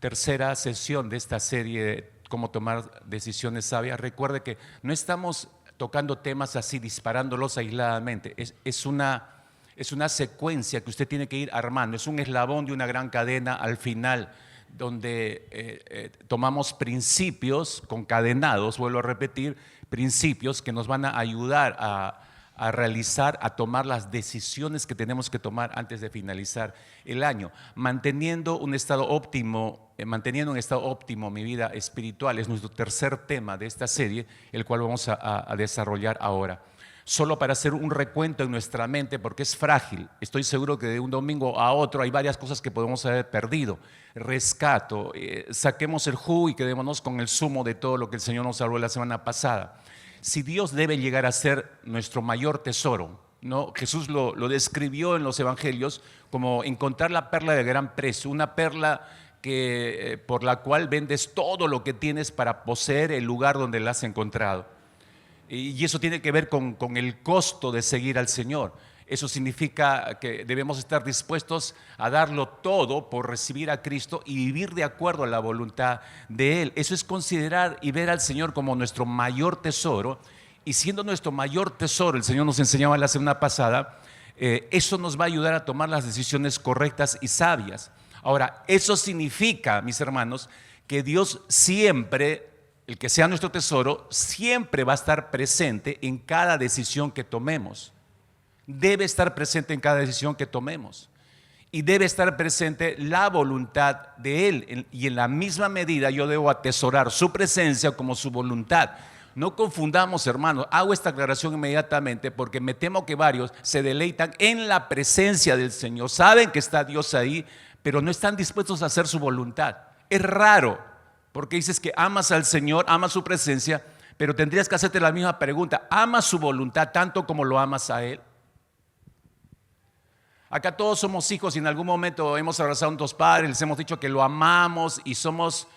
tercera sesión de esta serie, Cómo tomar decisiones sabias. Recuerde que no estamos tocando temas así, disparándolos aisladamente. Es una secuencia que usted tiene que ir armando. Es un eslabón de una gran cadena al final, donde tomamos principios concadenados, vuelvo a repetir, principios que nos van a ayudar a realizar, a tomar las decisiones que tenemos que tomar antes de finalizar el año, manteniendo un estado óptimo mi vida espiritual. Es nuestro tercer tema de esta serie, el cual vamos a desarrollar ahora. Solo para hacer un recuento en nuestra mente, porque es frágil. Estoy seguro que de un domingo a otro hay varias cosas que podemos haber perdido. Rescato, saquemos el jugo y quedémonos con el zumo de todo lo que el Señor nos habló la semana pasada. Si Dios debe llegar a ser nuestro mayor tesoro, ¿no? Jesús lo describió en los evangelios como encontrar la perla de gran precio, una perla por la cual vendes todo lo que tienes para poseer el lugar donde la has encontrado. Y eso tiene que ver con el costo de seguir al Señor. Eso significa que debemos estar dispuestos a darlo todo por recibir a Cristo y vivir de acuerdo a la voluntad de Él. Eso es considerar y ver al Señor como nuestro mayor tesoro. Y siendo nuestro mayor tesoro, el Señor nos enseñaba la semana pasada, eso nos va a ayudar a tomar las decisiones correctas y sabias. Ahora, eso significa, mis hermanos, que Dios siempre, el que sea nuestro tesoro, siempre va a estar presente en cada decisión que tomemos. Debe estar presente en cada decisión que tomemos. Y debe estar presente la voluntad de Él. Y en la misma medida yo debo atesorar su presencia como su voluntad. No confundamos, hermanos. Hago esta aclaración inmediatamente porque me temo que varios se deleitan en la presencia del Señor. Saben que está Dios ahí, pero no están dispuestos a hacer su voluntad. Es raro, porque dices que amas al Señor, amas su presencia, pero tendrías que hacerte la misma pregunta. ¿Amas su voluntad tanto como lo amas a Él? Acá todos somos hijos y en algún momento hemos abrazado a nuestros padres, les hemos dicho que lo amamos y somos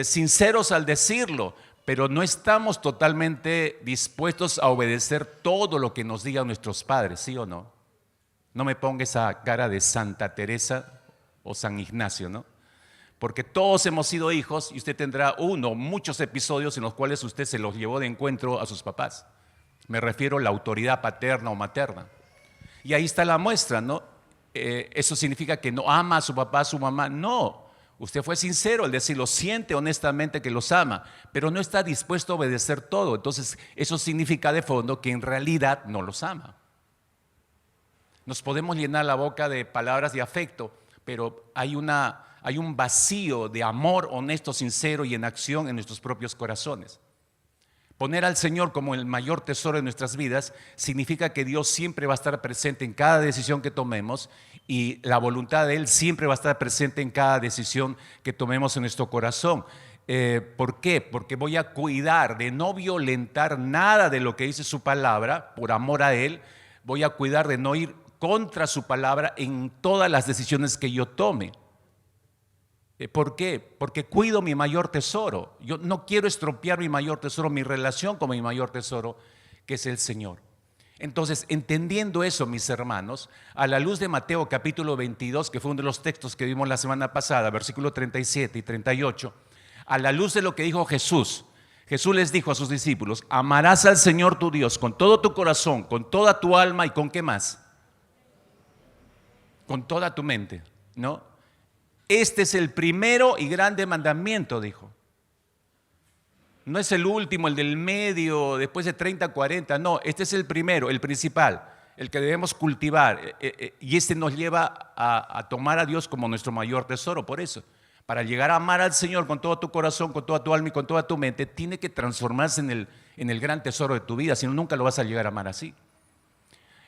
sinceros al decirlo, pero no estamos totalmente dispuestos a obedecer todo lo que nos digan nuestros padres, ¿sí o no? No me ponga esa cara de Santa Teresa o San Ignacio, ¿no? Porque todos hemos sido hijos y usted tendrá muchos episodios en los cuales usted se los llevó de encuentro a sus papás. Me refiero a la autoridad paterna o materna. Y ahí está la muestra, ¿no? Eso significa que no ama a su papá, a su mamá. No, usted fue sincero al decirlo, siente honestamente que los ama, pero no está dispuesto a obedecer todo. Entonces, eso significa de fondo que en realidad no los ama. Nos podemos llenar la boca de palabras de afecto, pero hay un vacío de amor honesto, sincero y en acción en nuestros propios corazones. Poner al Señor como el mayor tesoro de nuestras vidas significa que Dios siempre va a estar presente en cada decisión que tomemos y la voluntad de Él siempre va a estar presente en cada decisión que tomemos en nuestro corazón. ¿Por qué? Porque voy a cuidar de no violentar nada de lo que dice su palabra por amor a Él. Voy a cuidar de no ir contra su palabra en todas las decisiones que yo tome. ¿Por qué? Porque cuido mi mayor tesoro. Yo no quiero estropear mi mayor tesoro, mi relación con mi mayor tesoro, que es el Señor. Entonces, entendiendo eso, mis hermanos, a la luz de Mateo capítulo 22, que fue uno de los textos que vimos la semana pasada, versículos 37 y 38, a la luz de lo que dijo Jesús, Jesús les dijo a sus discípulos: amarás al Señor tu Dios con todo tu corazón, con toda tu alma y con ¿qué más? Con toda tu mente, ¿no? Este es el primero y grande mandamiento, dijo. No es el último, el del medio, después de 30, 40. No, este es el primero, el principal, el que debemos cultivar. Y este nos lleva a tomar a Dios como nuestro mayor tesoro. Por eso, para llegar a amar al Señor con todo tu corazón, con toda tu alma y con toda tu mente, tiene que transformarse en el gran tesoro de tu vida. Si no, nunca lo vas a llegar a amar así.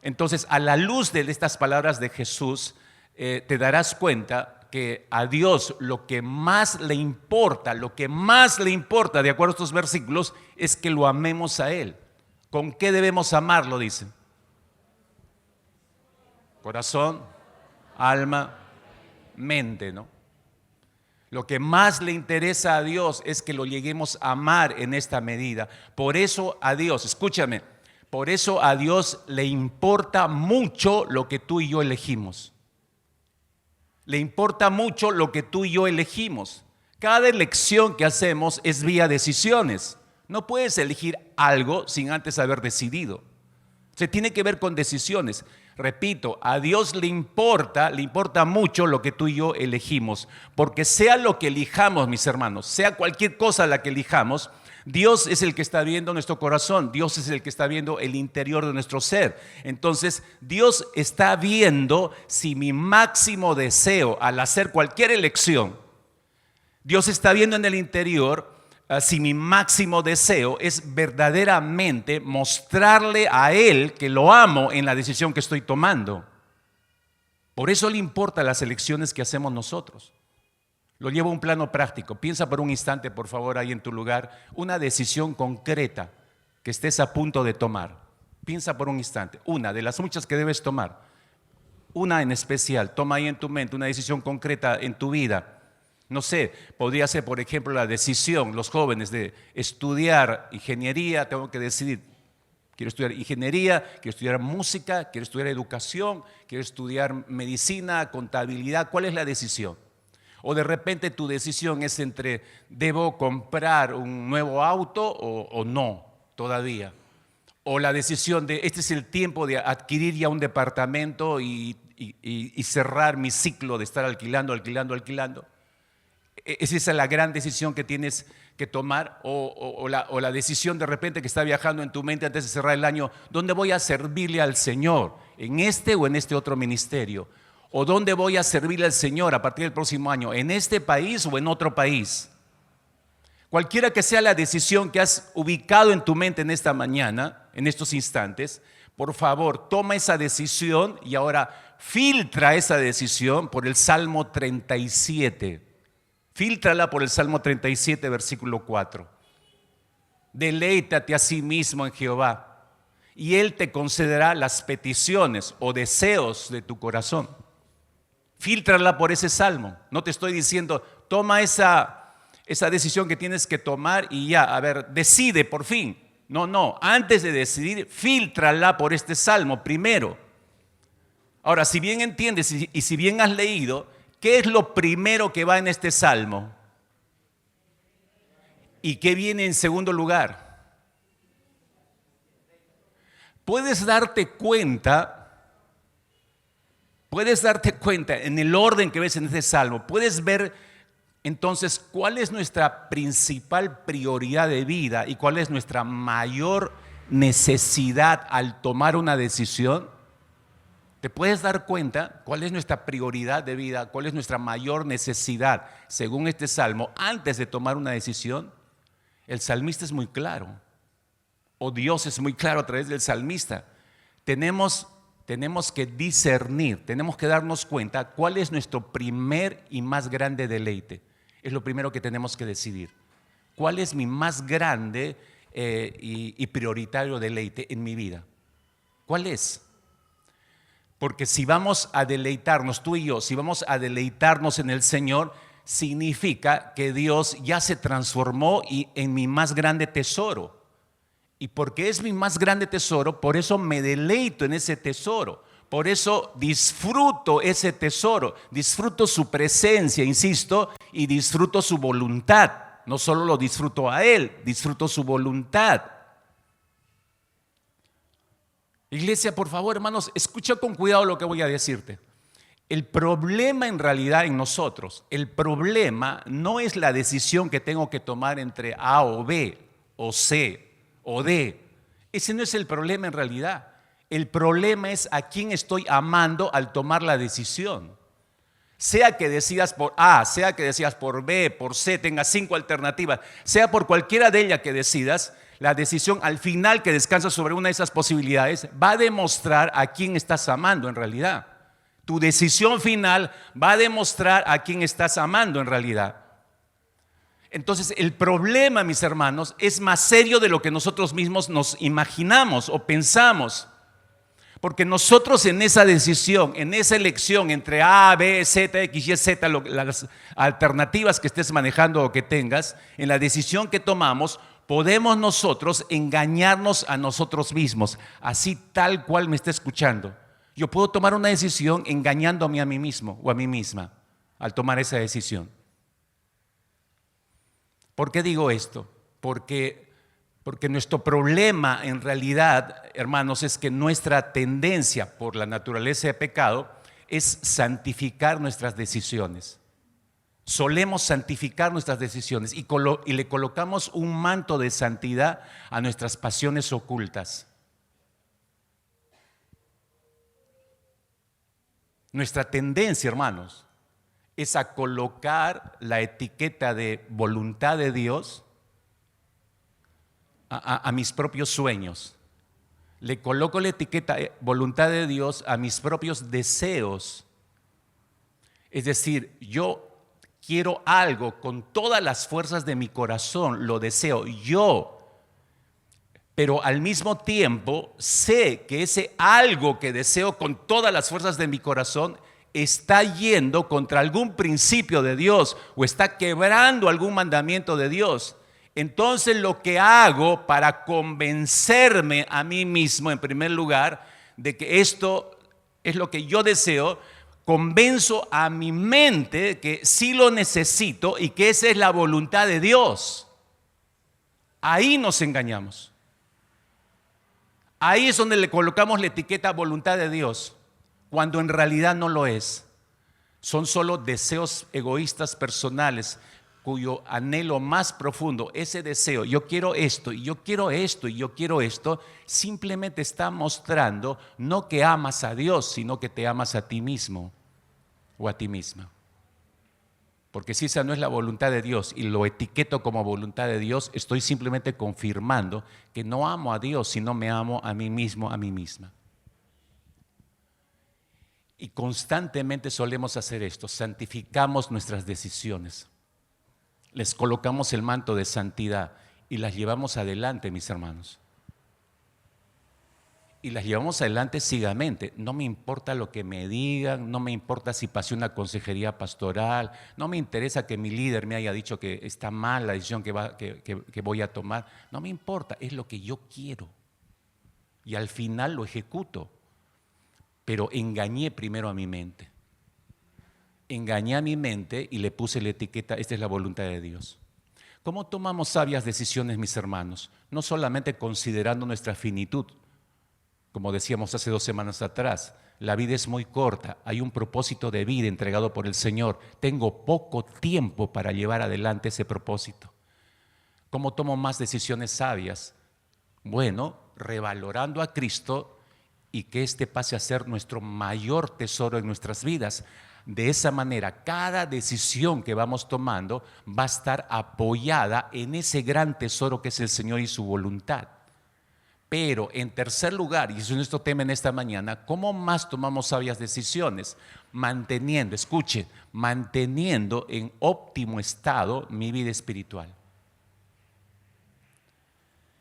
Entonces, a la luz de estas palabras de Jesús, te darás cuenta que a Dios lo que más le importa, de acuerdo a estos versículos, es que lo amemos a Él. ¿Con qué debemos amarlo? Dice. Corazón, alma, mente, ¿no? Lo que más le interesa a Dios es que lo lleguemos a amar en esta medida. Por eso a Dios, escúchame, por eso a Dios le importa mucho lo que tú y yo elegimos. Le importa mucho lo que tú y yo elegimos. Cada elección que hacemos es vía decisiones. No puedes elegir algo sin antes haber decidido. Se tiene que ver con decisiones. Repito, a Dios le importa mucho lo que tú y yo elegimos. Porque sea lo que elijamos, mis hermanos, sea cualquier cosa la que elijamos, Dios es el que está viendo nuestro corazón, Dios es el que está viendo el interior de nuestro ser. Entonces, Dios está viendo si mi máximo deseo al hacer cualquier elección, Dios está viendo en el interior si mi máximo deseo es verdaderamente mostrarle a Él que lo amo en la decisión que estoy tomando. Por eso le importan las elecciones que hacemos nosotros. Lo llevo a un plano práctico. Piensa por un instante, por favor, ahí en tu lugar, una decisión concreta que estés a punto de tomar. Piensa por un instante, una de las muchas que debes tomar. Una en especial, toma ahí en tu mente una decisión concreta en tu vida. No sé, podría ser, por ejemplo, la decisión, los jóvenes, de estudiar ingeniería. Tengo que decidir, quiero estudiar ingeniería, quiero estudiar música, quiero estudiar educación, quiero estudiar medicina, contabilidad. ¿Cuál es la decisión? O de repente tu decisión es entre ¿debo comprar un nuevo auto o no todavía? O la decisión de este es el tiempo de adquirir ya un departamento y cerrar mi ciclo de estar alquilando. ¿Es esa la gran decisión que tienes que tomar? O la decisión de repente que está viajando en tu mente antes de cerrar el año, ¿dónde voy a servirle al Señor? ¿En este o en este otro ministerio? ¿O dónde voy a servirle al Señor a partir del próximo año? ¿En este país o en otro país? Cualquiera que sea la decisión que has ubicado en tu mente en esta mañana, en estos instantes, por favor, toma esa decisión y ahora filtra esa decisión por el Salmo 37. Fíltrala por el Salmo 37, versículo 4. Deleítate a sí mismo en Jehová y Él te concederá las peticiones o deseos de tu corazón. Fíltrala por ese salmo. No te estoy diciendo, toma esa decisión que tienes que tomar y ya, a ver, decide por fin. No, antes de decidir, fíltrala por este salmo primero. Ahora, si bien entiendes y si bien has leído, ¿qué es lo primero que va en este salmo? ¿Y qué viene en segundo lugar? Puedes darte cuenta en el orden que ves en este salmo, puedes ver entonces cuál es nuestra principal prioridad de vida y cuál es nuestra mayor necesidad al tomar una decisión. ¿Te puedes dar cuenta cuál es nuestra prioridad de vida, cuál es nuestra mayor necesidad según este salmo antes de tomar una decisión? El salmista es muy claro, o Dios es muy claro a través del salmista. Tenemos que discernir, tenemos que darnos cuenta cuál es nuestro primer y más grande deleite. Es lo primero que tenemos que decidir. ¿Cuál es mi más grande y prioritario deleite en mi vida? ¿Cuál es? Porque si vamos a deleitarnos, tú y yo, si vamos a deleitarnos en el Señor, significa que Dios ya se transformó en mi más grande tesoro. Y porque es mi más grande tesoro, por eso me deleito en ese tesoro. Por eso disfruto ese tesoro, disfruto su presencia, insisto, y disfruto su voluntad. No solo lo disfruto a Él, disfruto su voluntad. Iglesia, por favor, hermanos, escucha con cuidado lo que voy a decirte. El problema en realidad en nosotros, el problema no es la decisión que tengo que tomar entre A o B, o C o D. Ese no es el problema en realidad. El problema es a quién estoy amando al tomar la decisión. Sea que decidas por A, sea que decidas por B, por C, tengas 5 alternativas, sea por cualquiera de ellas que decidas, la decisión al final que descansa sobre una de esas posibilidades va a demostrar a quién estás amando en realidad. Tu decisión final va a demostrar a quién estás amando en realidad. Entonces, el problema, mis hermanos, es más serio de lo que nosotros mismos nos imaginamos o pensamos. Porque nosotros en esa decisión, en esa elección entre A, B, Z, X, Y, Z, las alternativas que estés manejando o que tengas, en la decisión que tomamos, podemos nosotros engañarnos a nosotros mismos, así tal cual me está escuchando. Yo puedo tomar una decisión engañándome a mí mismo o a mí misma. al tomar esa decisión. ¿Por qué digo esto? Porque nuestro problema en realidad, hermanos, es que nuestra tendencia por la naturaleza de pecado es santificar nuestras decisiones. Solemos santificar nuestras decisiones y le colocamos un manto de santidad a nuestras pasiones ocultas. Nuestra tendencia, hermanos, es a colocar la etiqueta de voluntad de Dios a mis propios sueños. Le coloco la etiqueta voluntad de Dios a mis propios deseos. Es decir, yo quiero algo con todas las fuerzas de mi corazón, lo deseo yo, pero al mismo tiempo sé que ese algo que deseo con todas las fuerzas de mi corazón está yendo contra algún principio de Dios o está quebrando algún mandamiento de Dios. Entonces lo que hago para convencerme a mí mismo, en primer lugar, de que esto es lo que yo deseo, convenzo a mi mente que sí lo necesito y que esa es la voluntad de Dios. Ahí nos engañamos. Ahí es donde le colocamos la etiqueta voluntad de Dios, cuando en realidad no lo es. Son solo deseos egoístas personales, cuyo anhelo más profundo, ese deseo, yo quiero esto, y yo quiero esto, y yo quiero esto, simplemente está mostrando no que amas a Dios, sino que te amas a ti mismo o a ti misma. Porque si esa no es la voluntad de Dios y lo etiqueto como voluntad de Dios, estoy simplemente confirmando que no amo a Dios, sino me amo a mí mismo, a mí misma. Y constantemente solemos hacer esto, santificamos nuestras decisiones. Les colocamos el manto de santidad y las llevamos adelante, mis hermanos. Y las llevamos adelante ciegamente. No me importa lo que me digan, no me importa si pasé una consejería pastoral, no me interesa que mi líder me haya dicho que está mal la decisión que voy a tomar. No me importa, es lo que yo quiero. Y al final lo ejecuto. Pero engañé primero a mi mente. Engañé a mi mente y le puse la etiqueta, esta es la voluntad de Dios. ¿Cómo tomamos sabias decisiones, mis hermanos? No solamente considerando nuestra finitud, como decíamos hace 2 semanas atrás, la vida es muy corta, hay un propósito de vida entregado por el Señor, tengo poco tiempo para llevar adelante ese propósito. ¿Cómo tomo más decisiones sabias? Bueno, revalorando a Cristo y que éste pase a ser nuestro mayor tesoro en nuestras vidas. De esa manera, cada decisión que vamos tomando va a estar apoyada en ese gran tesoro que es el Señor y su voluntad. Pero en tercer lugar, y eso es nuestro tema en esta mañana, ¿cómo más tomamos sabias decisiones? Manteniendo, escuche, manteniendo en óptimo estado mi vida espiritual.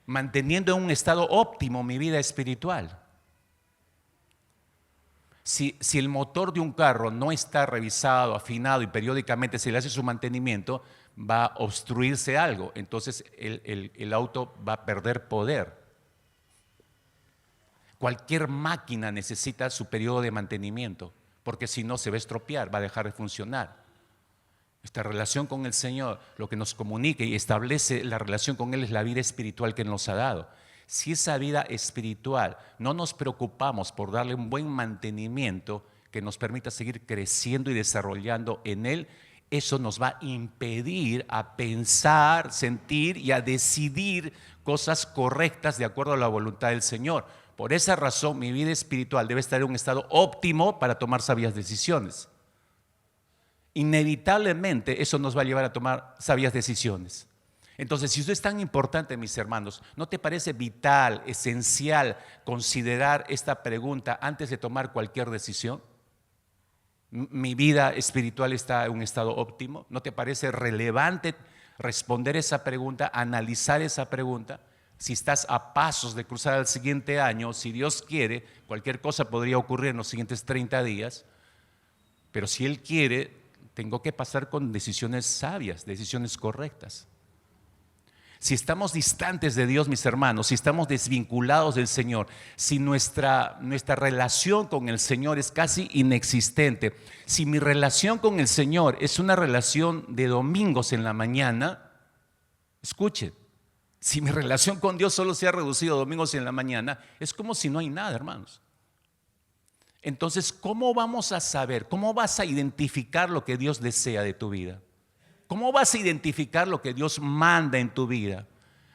Manteniendo en un estado óptimo mi vida espiritual. Si el motor de un carro no está revisado, afinado y periódicamente se le hace su mantenimiento, va a obstruirse algo, entonces el auto va a perder poder. Cualquier máquina necesita su periodo de mantenimiento, porque si no se va a estropear, va a dejar de funcionar. Esta relación con el Señor, lo que nos comunica y establece la relación con Él es la vida espiritual que nos ha dado. Si esa vida espiritual no nos preocupamos por darle un buen mantenimiento que nos permita seguir creciendo y desarrollando en Él, eso nos va a impedir a pensar, sentir y a decidir cosas correctas de acuerdo a la voluntad del Señor. Por esa razón, mi vida espiritual debe estar en un estado óptimo para tomar sabias decisiones. Inevitablemente eso nos va a llevar a tomar sabias decisiones. Entonces, si eso es tan importante, mis hermanos, ¿no te parece vital, esencial considerar esta pregunta antes de tomar cualquier decisión? ¿Mi vida espiritual está en un estado óptimo? ¿No te parece relevante responder esa pregunta, analizar esa pregunta? Si estás a pasos de cruzar al siguiente año, si Dios quiere, cualquier cosa podría ocurrir en los siguientes 30 días, pero si Él quiere, tengo que pasar con decisiones sabias, decisiones correctas. Si estamos distantes de Dios, mis hermanos, si estamos desvinculados del Señor, si nuestra relación con el Señor es casi inexistente, si mi relación con el Señor es una relación de domingos en la mañana, escuchen, si mi relación con Dios solo se ha reducido a domingos en la mañana, es como si no hay nada, hermanos. Entonces, ¿cómo vamos a saber? ¿Cómo vas a identificar lo que Dios desea de tu vida? ¿Cómo vas a identificar lo que Dios manda en tu vida?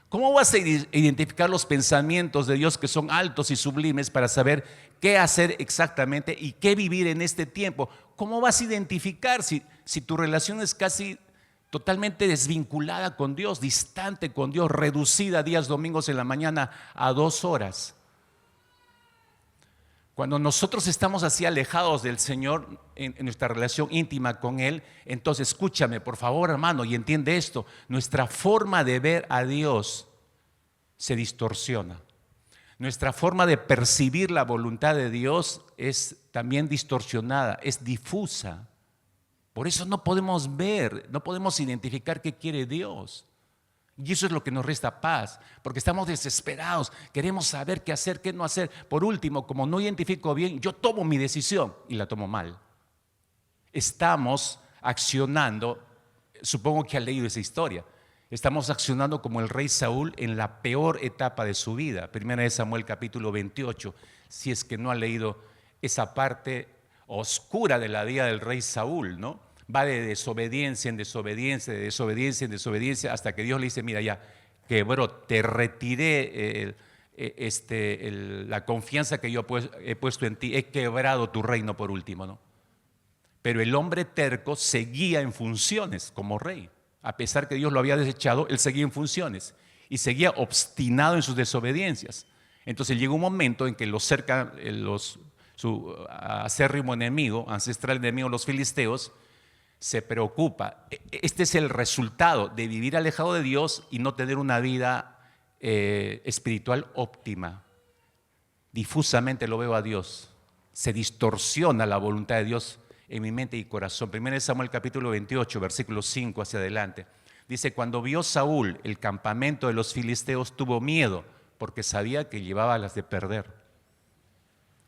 ¿Cómo vas a identificar los pensamientos de Dios que son altos y sublimes para saber qué hacer exactamente y qué vivir en este tiempo? ¿Cómo vas a identificar si tu relación es casi totalmente desvinculada con Dios, distante con Dios, reducida días domingos en la mañana a 2 horas? Cuando nosotros estamos así alejados del Señor en nuestra relación íntima con Él, entonces escúchame por favor, hermano, y entiende esto, nuestra forma de ver a Dios se distorsiona. Nuestra forma de percibir la voluntad de Dios es también distorsionada, es difusa. Por eso no podemos ver, no podemos identificar qué quiere Dios. Y eso es lo que nos resta paz, porque estamos desesperados, queremos saber qué hacer, qué no hacer. Por último, como no identifico bien, yo tomo mi decisión y la tomo mal. Estamos accionando, supongo que ha leído esa historia, estamos accionando como el rey Saúl en la peor etapa de su vida. Primera de Samuel capítulo 28, si es que no ha leído esa parte oscura de la vida del rey Saúl, ¿no? Va de desobediencia en desobediencia, de desobediencia en desobediencia, hasta que Dios le dice, mira ya, quebró, te retiré la confianza que yo he puesto en ti, he quebrado tu reino por último, ¿no? Pero el hombre terco seguía en funciones como rey. A pesar que Dios lo había desechado, él seguía en funciones y seguía obstinado en sus desobediencias. Entonces llegó un momento en que su acérrimo enemigo, ancestral enemigo, los filisteos, se preocupa. Este es el resultado de vivir alejado de Dios y no tener una vida espiritual óptima. Difusamente lo veo a Dios. Se distorsiona la voluntad de Dios en mi mente y corazón. 1 Samuel capítulo 28, versículo 5 hacia adelante. Dice, cuando vio Saúl el campamento de los filisteos, tuvo miedo, porque sabía que llevaba las de perder.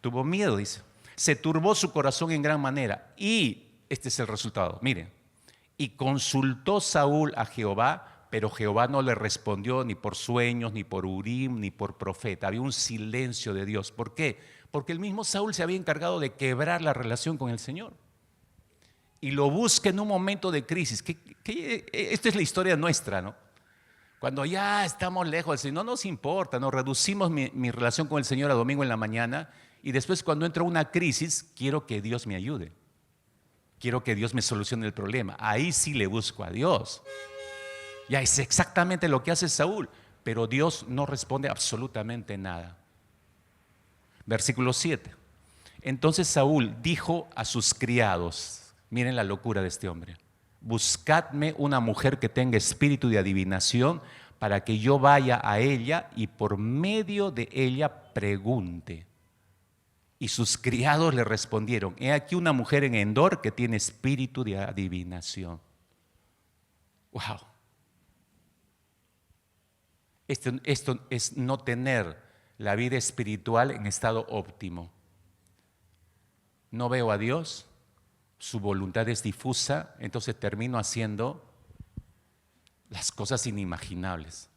Tuvo miedo, dice. Se turbó su corazón en gran manera y este es el resultado, miren. Y consultó Saúl a Jehová, pero Jehová no le respondió ni por sueños, ni por Urim, ni por profeta. Había un silencio de Dios. ¿Por qué? Porque el mismo Saúl se había encargado de quebrar la relación con el Señor. Y lo busca en un momento de crisis. Esta es la historia nuestra, ¿no? Cuando ya estamos lejos del Señor, no nos importa, ¿no? Reducimos mi relación con el Señor a domingo en la mañana y después cuando entra una crisis, quiero que Dios me ayude. Quiero que Dios me solucione el problema. Ahí sí le busco a Dios. Ya es exactamente lo que hace Saúl, pero Dios no responde absolutamente nada. Versículo 7. Entonces Saúl dijo a sus criados, miren la locura de este hombre, buscadme una mujer que tenga espíritu de adivinación para que yo vaya a ella y por medio de ella pregunte. Y sus criados le respondieron, he aquí una mujer en Endor que tiene espíritu de adivinación. Wow. Esto es no tener la vida espiritual en estado óptimo. No veo a Dios, su voluntad es difusa, entonces termino haciendo las cosas inimaginables.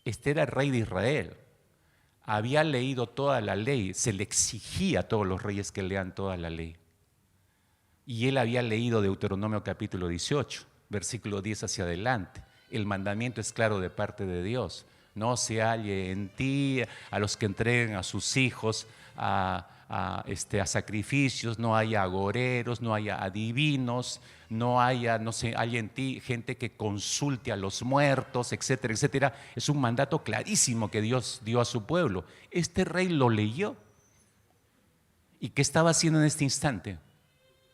Este era el rey de Israel. Había leído toda la ley, se le exigía a todos los reyes que lean toda la ley. Y él había leído Deuteronomio capítulo 18, versículo 10 hacia adelante. El mandamiento es claro de parte de Dios. No se halle en ti a los que entreguen a sus hijos a sacrificios, no haya agoreros, no haya adivinos, no haya en ti gente que consulte a los muertos, etcétera, etcétera. Es un mandato clarísimo que Dios dio a su pueblo. Este rey lo leyó. ¿Y qué estaba haciendo en este instante?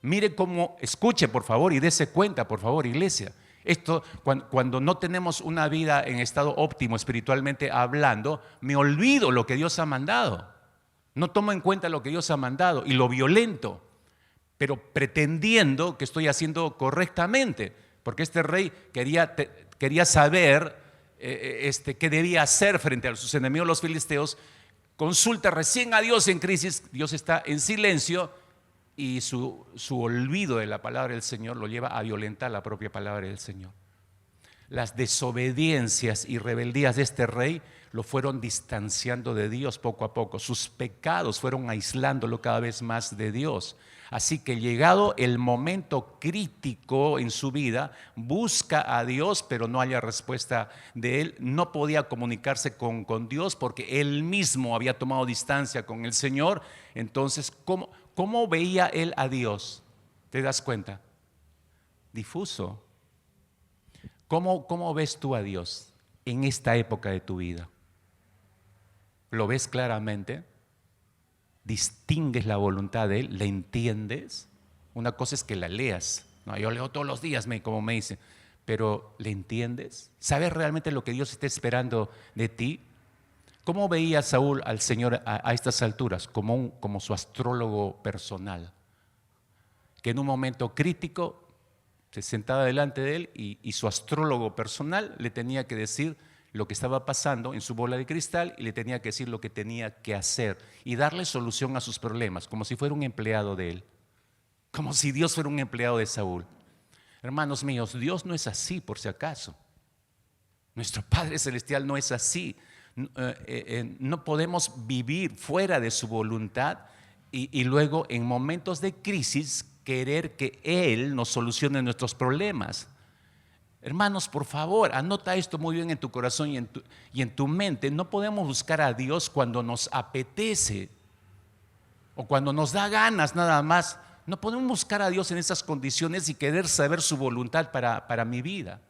Mire cómo, escuche por favor y dése cuenta por favor, iglesia. Esto, cuando no tenemos una vida en estado óptimo espiritualmente hablando, me olvido lo que Dios ha mandado. No tomo en cuenta lo que Dios ha mandado y lo violento, pero pretendiendo que estoy haciendo correctamente, porque este rey quería saber qué debía hacer frente a sus enemigos los filisteos, consulta recién a Dios en crisis. Dios está en silencio y su olvido de la palabra del Señor lo lleva a violentar la propia palabra del Señor. Las desobediencias y rebeldías de este rey lo fueron distanciando de Dios poco a poco. Sus pecados fueron aislándolo cada vez más de Dios. Así que llegado el momento crítico en su vida, busca a Dios, pero no haya respuesta de él. No podía comunicarse con Dios porque él mismo había tomado distancia con el Señor. Entonces, ¿cómo veía él a Dios? ¿Te das cuenta? Difuso. ¿Cómo ves tú a Dios en esta época de tu vida? ¿Lo ves claramente? ¿Distingues la voluntad de Él? ¿La entiendes? Una cosa es que la leas. No, yo leo todos los días, como me dicen. Pero ¿le entiendes? ¿Sabes realmente lo que Dios está esperando de ti? ¿Cómo veía Saúl al Señor a estas alturas? Como su astrólogo personal. Que en un momento crítico se sentaba delante de él y su astrólogo personal le tenía que decir lo que estaba pasando en su bola de cristal y le tenía que decir lo que tenía que hacer y darle solución a sus problemas, como si fuera un empleado de él, como si Dios fuera un empleado de Saúl. Hermanos míos, Dios no es así por si acaso. Nuestro Padre Celestial no es así. No podemos vivir fuera de su voluntad y luego en momentos de crisis querer que Él nos solucione nuestros problemas. Hermanos, por favor, anota esto muy bien en tu corazón y en tu mente. No podemos buscar a Dios cuando nos apetece o cuando nos da ganas nada más. No podemos buscar a Dios en esas condiciones y querer saber su voluntad para mi vida.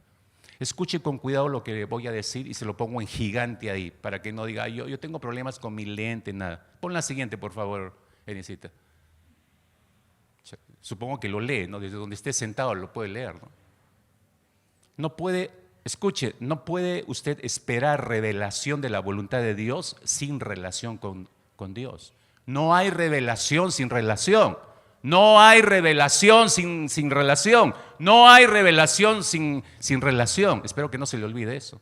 Escuche con cuidado lo que voy a decir y se lo pongo en gigante ahí para que no diga, yo tengo problemas con mi lente, nada. Pon la siguiente, por favor, Elisita. Supongo que lo lee, ¿no? Desde donde esté sentado lo puede leer, ¿no? No puede usted esperar revelación de la voluntad de Dios sin relación con Dios. No hay revelación sin relación. No hay revelación sin relación. No hay revelación sin relación. Espero que no se le olvide eso.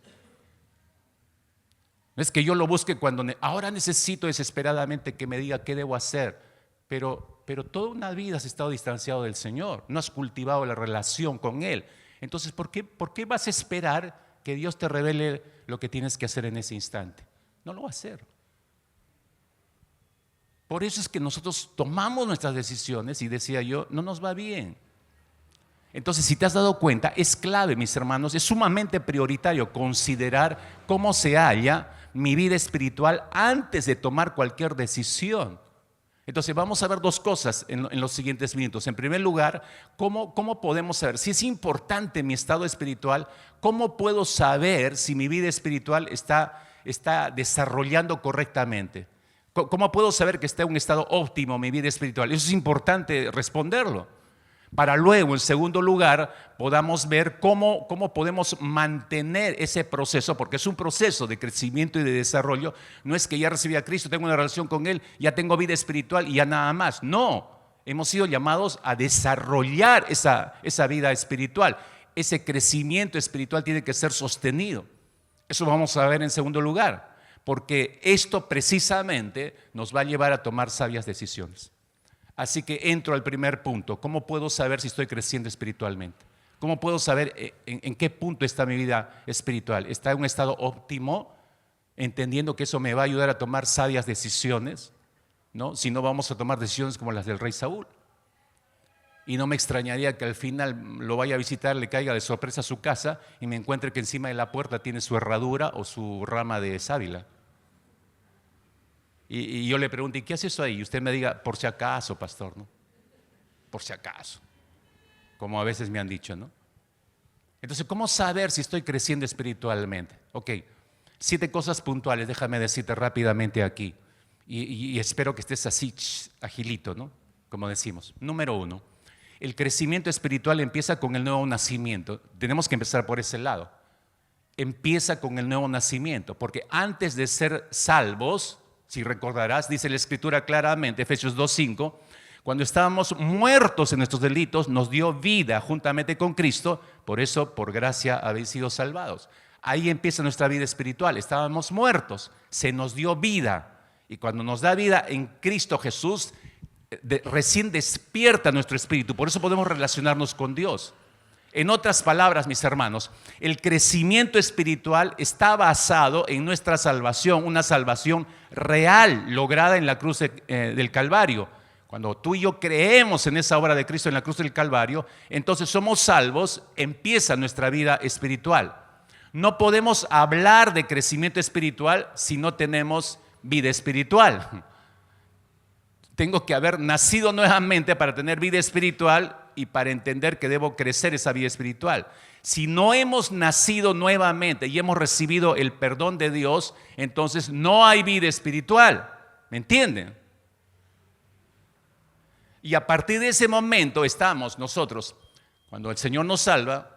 No es que yo lo busque cuando ahora necesito desesperadamente que me diga qué debo hacer, pero toda una vida has estado distanciado del Señor, no has cultivado la relación con Él. Entonces, ¿por qué vas a esperar que Dios te revele lo que tienes que hacer en ese instante? No lo va a hacer. Por eso es que nosotros tomamos nuestras decisiones y decía yo, no nos va bien. Entonces, si te has dado cuenta, es clave, mis hermanos, es sumamente prioritario considerar cómo se halla mi vida espiritual antes de tomar cualquier decisión. Entonces vamos a ver dos cosas en los siguientes minutos. En primer lugar, ¿cómo podemos saber? Si es importante mi estado espiritual, ¿cómo puedo saber si mi vida espiritual está desarrollando correctamente? ¿Cómo puedo saber que está en un estado óptimo mi vida espiritual? Eso es importante responderlo. Para luego, en segundo lugar, podamos ver cómo podemos mantener ese proceso, porque es un proceso de crecimiento y de desarrollo. No es que ya recibí a Cristo, tengo una relación con Él, ya tengo vida espiritual y ya nada más. No, hemos sido llamados a desarrollar esa vida espiritual. Ese crecimiento espiritual tiene que ser sostenido. Eso vamos a ver en segundo lugar, porque esto precisamente nos va a llevar a tomar sabias decisiones. Así que entro al primer punto. ¿Cómo puedo saber si estoy creciendo espiritualmente? ¿Cómo puedo saber en qué punto está mi vida espiritual? ¿Está en un estado óptimo? Entendiendo que eso me va a ayudar a tomar sabias decisiones, ¿no? Si no, vamos a tomar decisiones como las del rey Saúl. Y no me extrañaría que al final lo vaya a visitar, le caiga de sorpresa a su casa y me encuentre que encima de la puerta tiene su herradura o su rama de sábila. Y yo le pregunto, ¿y qué hace eso ahí? Y usted me diga, por si acaso, pastor, ¿no? Por si acaso, como a veces me han dicho, ¿no? Entonces, ¿cómo saber si estoy creciendo espiritualmente? Ok, 7 cosas puntuales, déjame decirte rápidamente aquí. Y espero que estés así, agilito, ¿no? Como decimos. Número 1, el crecimiento espiritual empieza con el nuevo nacimiento. Tenemos que empezar por ese lado. Empieza con el nuevo nacimiento, porque antes de ser salvos, si recordarás, dice la Escritura claramente, Efesios 2:5, cuando estábamos muertos en nuestros delitos, nos dio vida juntamente con Cristo, por eso, por gracia, habéis sido salvados. Ahí empieza nuestra vida espiritual. Estábamos muertos, se nos dio vida. Y cuando nos da vida en Cristo Jesús, recién despierta nuestro espíritu. Por eso podemos relacionarnos con Dios. En otras palabras, mis hermanos, el crecimiento espiritual está basado en nuestra salvación, una salvación real lograda en la cruz del Calvario. Cuando tú y yo creemos en esa obra de Cristo en la cruz del Calvario, entonces somos salvos, empieza nuestra vida espiritual. No podemos hablar de crecimiento espiritual si no tenemos vida espiritual. Tengo que haber nacido nuevamente para tener vida espiritual y para entender que debo crecer esa vida espiritual. Si no hemos nacido nuevamente y hemos recibido el perdón de Dios, entonces no hay vida espiritual. ¿Me entienden? Y a partir de ese momento estamos nosotros, cuando el Señor nos salva,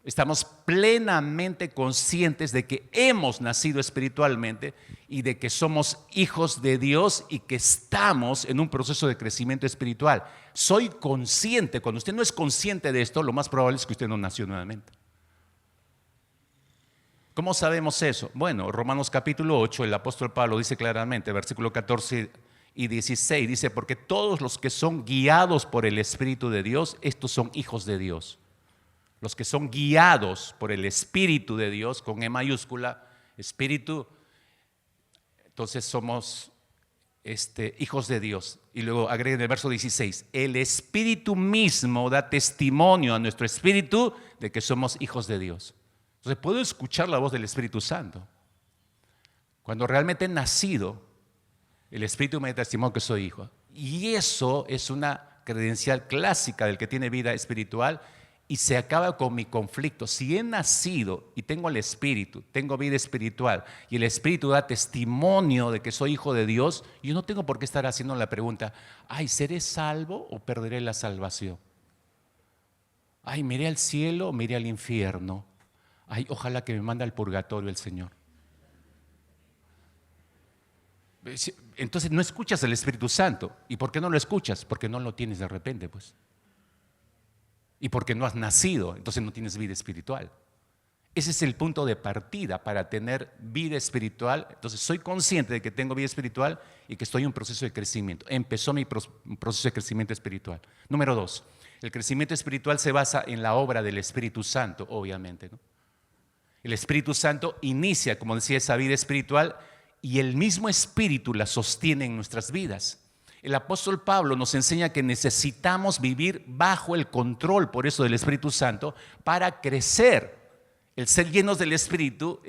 estamos plenamente conscientes de que hemos nacido espiritualmente y de que somos hijos de Dios y que estamos en un proceso de crecimiento espiritual. Soy consciente. Cuando usted no es consciente de esto, lo más probable es que usted no nació nuevamente. ¿Cómo sabemos eso? Bueno, Romanos capítulo 8, el apóstol Pablo dice claramente, versículo 14 y 16, dice, porque todos los que son guiados por el Espíritu de Dios, estos son hijos de Dios. Los que son guiados por el Espíritu de Dios, con E mayúscula, Espíritu, entonces somos hijos de Dios. Y luego agrega en el verso 16, el Espíritu mismo da testimonio a nuestro espíritu de que somos hijos de Dios. Entonces puedo escuchar la voz del Espíritu Santo. Cuando realmente he nacido, el Espíritu me da testimonio que soy hijo. Y eso es una credencial clásica del que tiene vida espiritual. Y se acaba con mi conflicto. Si he nacido y tengo el Espíritu, tengo vida espiritual y el Espíritu da testimonio de que soy hijo de Dios, yo no tengo por qué estar haciendo la pregunta, ay, ¿seré salvo o perderé la salvación? Ay, ¿me iré al cielo o me iré al infierno? Ay, ojalá que me mande al purgatorio el Señor. Entonces no escuchas el Espíritu Santo. ¿Y por qué no lo escuchas? Porque no lo tienes de repente, pues. Y porque no has nacido, entonces no tienes vida espiritual. Ese es el punto de partida para tener vida espiritual. Entonces soy consciente de que tengo vida espiritual y que estoy en un proceso de crecimiento. Empezó mi proceso de crecimiento espiritual. Número 2, el crecimiento espiritual se basa en la obra del Espíritu Santo, obviamente, ¿no? El Espíritu Santo inicia, como decía, esa vida espiritual y el mismo Espíritu la sostiene en nuestras vidas. El apóstol Pablo nos enseña que necesitamos vivir bajo el control, por eso, del Espíritu Santo, para crecer. El ser llenos del Espíritu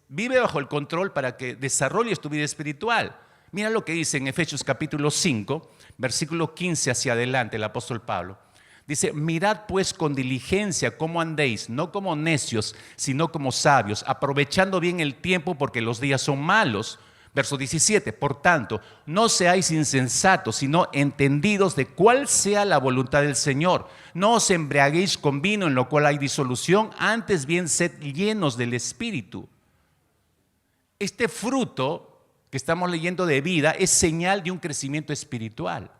vive bajo el control para que desarrolles tu vida espiritual. Mira lo que dice en Efesios capítulo 5, versículo 15 hacia adelante el apóstol Pablo. Dice, mirad pues con diligencia cómo andéis, no como necios, sino como sabios, aprovechando bien el tiempo porque los días son malos. Verso 17, por tanto, no seáis insensatos, sino entendidos de cuál sea la voluntad del Señor. No os embriaguéis con vino en lo cual hay disolución, antes bien sed llenos del Espíritu. Este fruto que estamos leyendo de vida es señal de un crecimiento espiritual.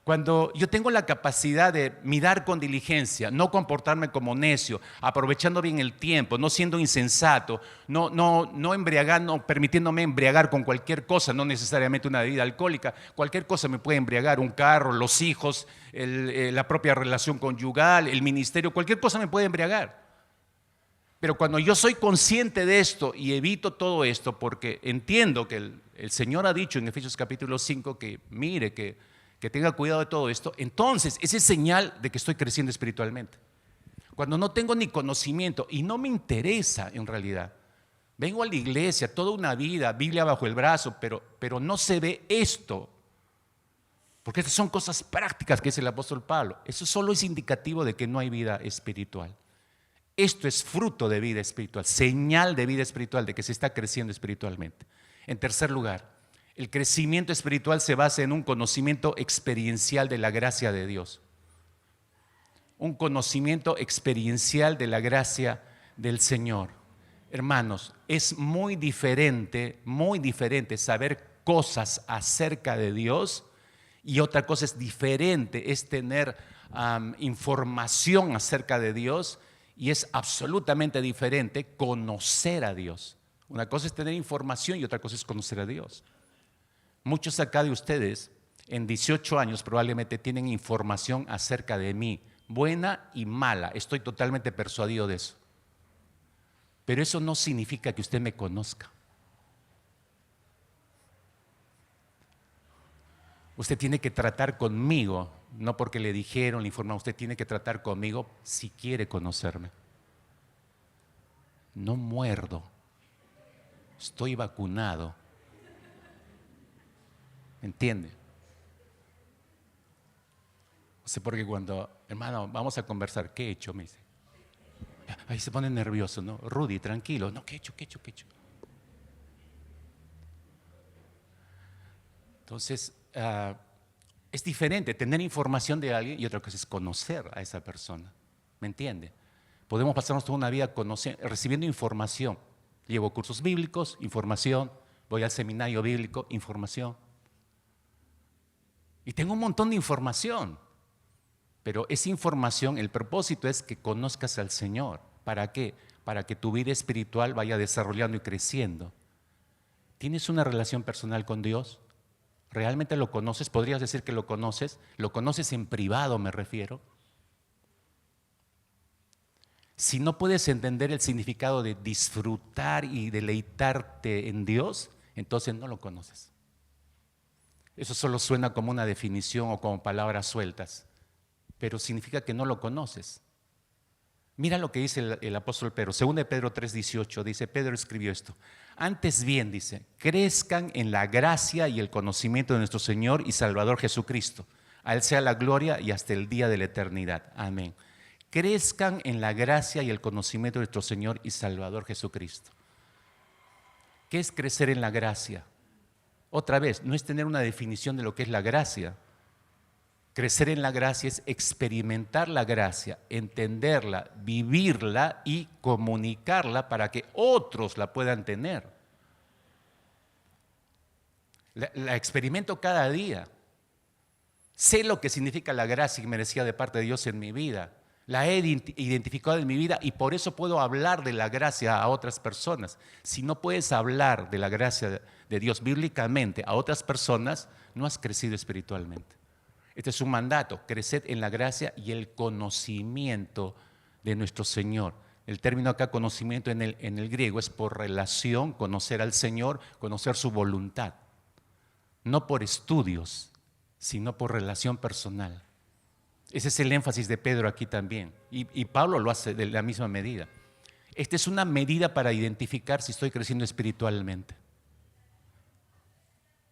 Cuando yo tengo la capacidad de mirar con diligencia, no comportarme como necio, aprovechando bien el tiempo, no siendo insensato, no embriagando, permitiéndome embriagar con cualquier cosa, no necesariamente una bebida alcohólica, cualquier cosa me puede embriagar, un carro, los hijos, la propia relación conyugal, el ministerio, cualquier cosa me puede embriagar. Pero cuando yo soy consciente de esto y evito todo esto, porque entiendo que el Señor ha dicho en Efesios capítulo 5 que mire, que tenga cuidado de todo esto, entonces esa es señal de que estoy creciendo espiritualmente. Cuando no tengo ni conocimiento y no me interesa en realidad, vengo a la iglesia toda una vida, Biblia bajo el brazo, pero no se ve esto, porque estas son cosas prácticas que dice el apóstol Pablo. Eso solo es indicativo de que no hay vida espiritual. Esto es fruto de vida espiritual, señal de vida espiritual, de que se está creciendo espiritualmente. En tercer lugar, el crecimiento espiritual se basa en un conocimiento experiencial de la gracia de Dios. Un conocimiento experiencial de la gracia del Señor. Hermanos, es muy diferente saber cosas acerca de Dios y otra cosa es diferente, es tener información acerca de Dios Y es absolutamente diferente conocer a Dios. Una cosa es tener información y otra cosa es conocer a Dios. Muchos acá de ustedes, en 18 años probablemente tienen información acerca de mí, buena y mala. Estoy totalmente persuadido de eso. Pero eso no significa que usted me conozca. Usted tiene que tratar conmigo, no porque le dijeron, le informaron, usted tiene que tratar conmigo si quiere conocerme. No muerdo, estoy vacunado. ¿Entiende? O sea, porque cuando, hermano, vamos a conversar, ¿qué he hecho? Me dice. Ahí se pone nervioso, ¿no? Rudy, tranquilo. No, ¿qué he hecho? ¿Qué he hecho? ¿Qué he hecho? Entonces, es diferente tener información de alguien y otra cosa es conocer a esa persona. ¿Me entiende? Podemos pasarnos toda una vida recibiendo información. Llevo cursos bíblicos, información. Voy al seminario bíblico, información. Y tengo un montón de información. Pero esa información, el propósito es que conozcas al Señor. ¿Para qué? Para que tu vida espiritual vaya desarrollando y creciendo. ¿Tienes una relación personal con Dios? ¿Realmente lo conoces? ¿Podrías decir que lo conoces? ¿Lo conoces en privado, me refiero? Si no puedes entender el significado de disfrutar y deleitarte en Dios, entonces no lo conoces. Eso solo suena como una definición o como palabras sueltas, pero significa que no lo conoces. Mira lo que dice el apóstol Pedro, 2 Pedro 3:18, dice, Pedro escribió esto. Antes bien, dice, crezcan en la gracia y el conocimiento de nuestro Señor y Salvador Jesucristo. A Él sea la gloria y hasta el día de la eternidad. Amén. Crezcan en la gracia y el conocimiento de nuestro Señor y Salvador Jesucristo. ¿Qué es crecer en la gracia? Otra vez, no es tener una definición de lo que es la gracia. Crecer en la gracia es experimentar la gracia, entenderla, vivirla y comunicarla para que otros la puedan tener. La experimento cada día. Sé lo que significa la gracia que merecía de parte de Dios en mi vida. La he identificado en mi vida y por eso puedo hablar de la gracia a otras personas. Si no puedes hablar de la gracia de Dios bíblicamente a otras personas, no has crecido espiritualmente. Este es un mandato, crecer en la gracia y el conocimiento de nuestro Señor. El término acá, conocimiento en el griego, es por relación, conocer al Señor, conocer su voluntad. No por estudios, sino por relación personal. Ese es el énfasis de Pedro aquí también. Y Pablo lo hace de la misma medida. Esta es una medida para identificar si estoy creciendo espiritualmente.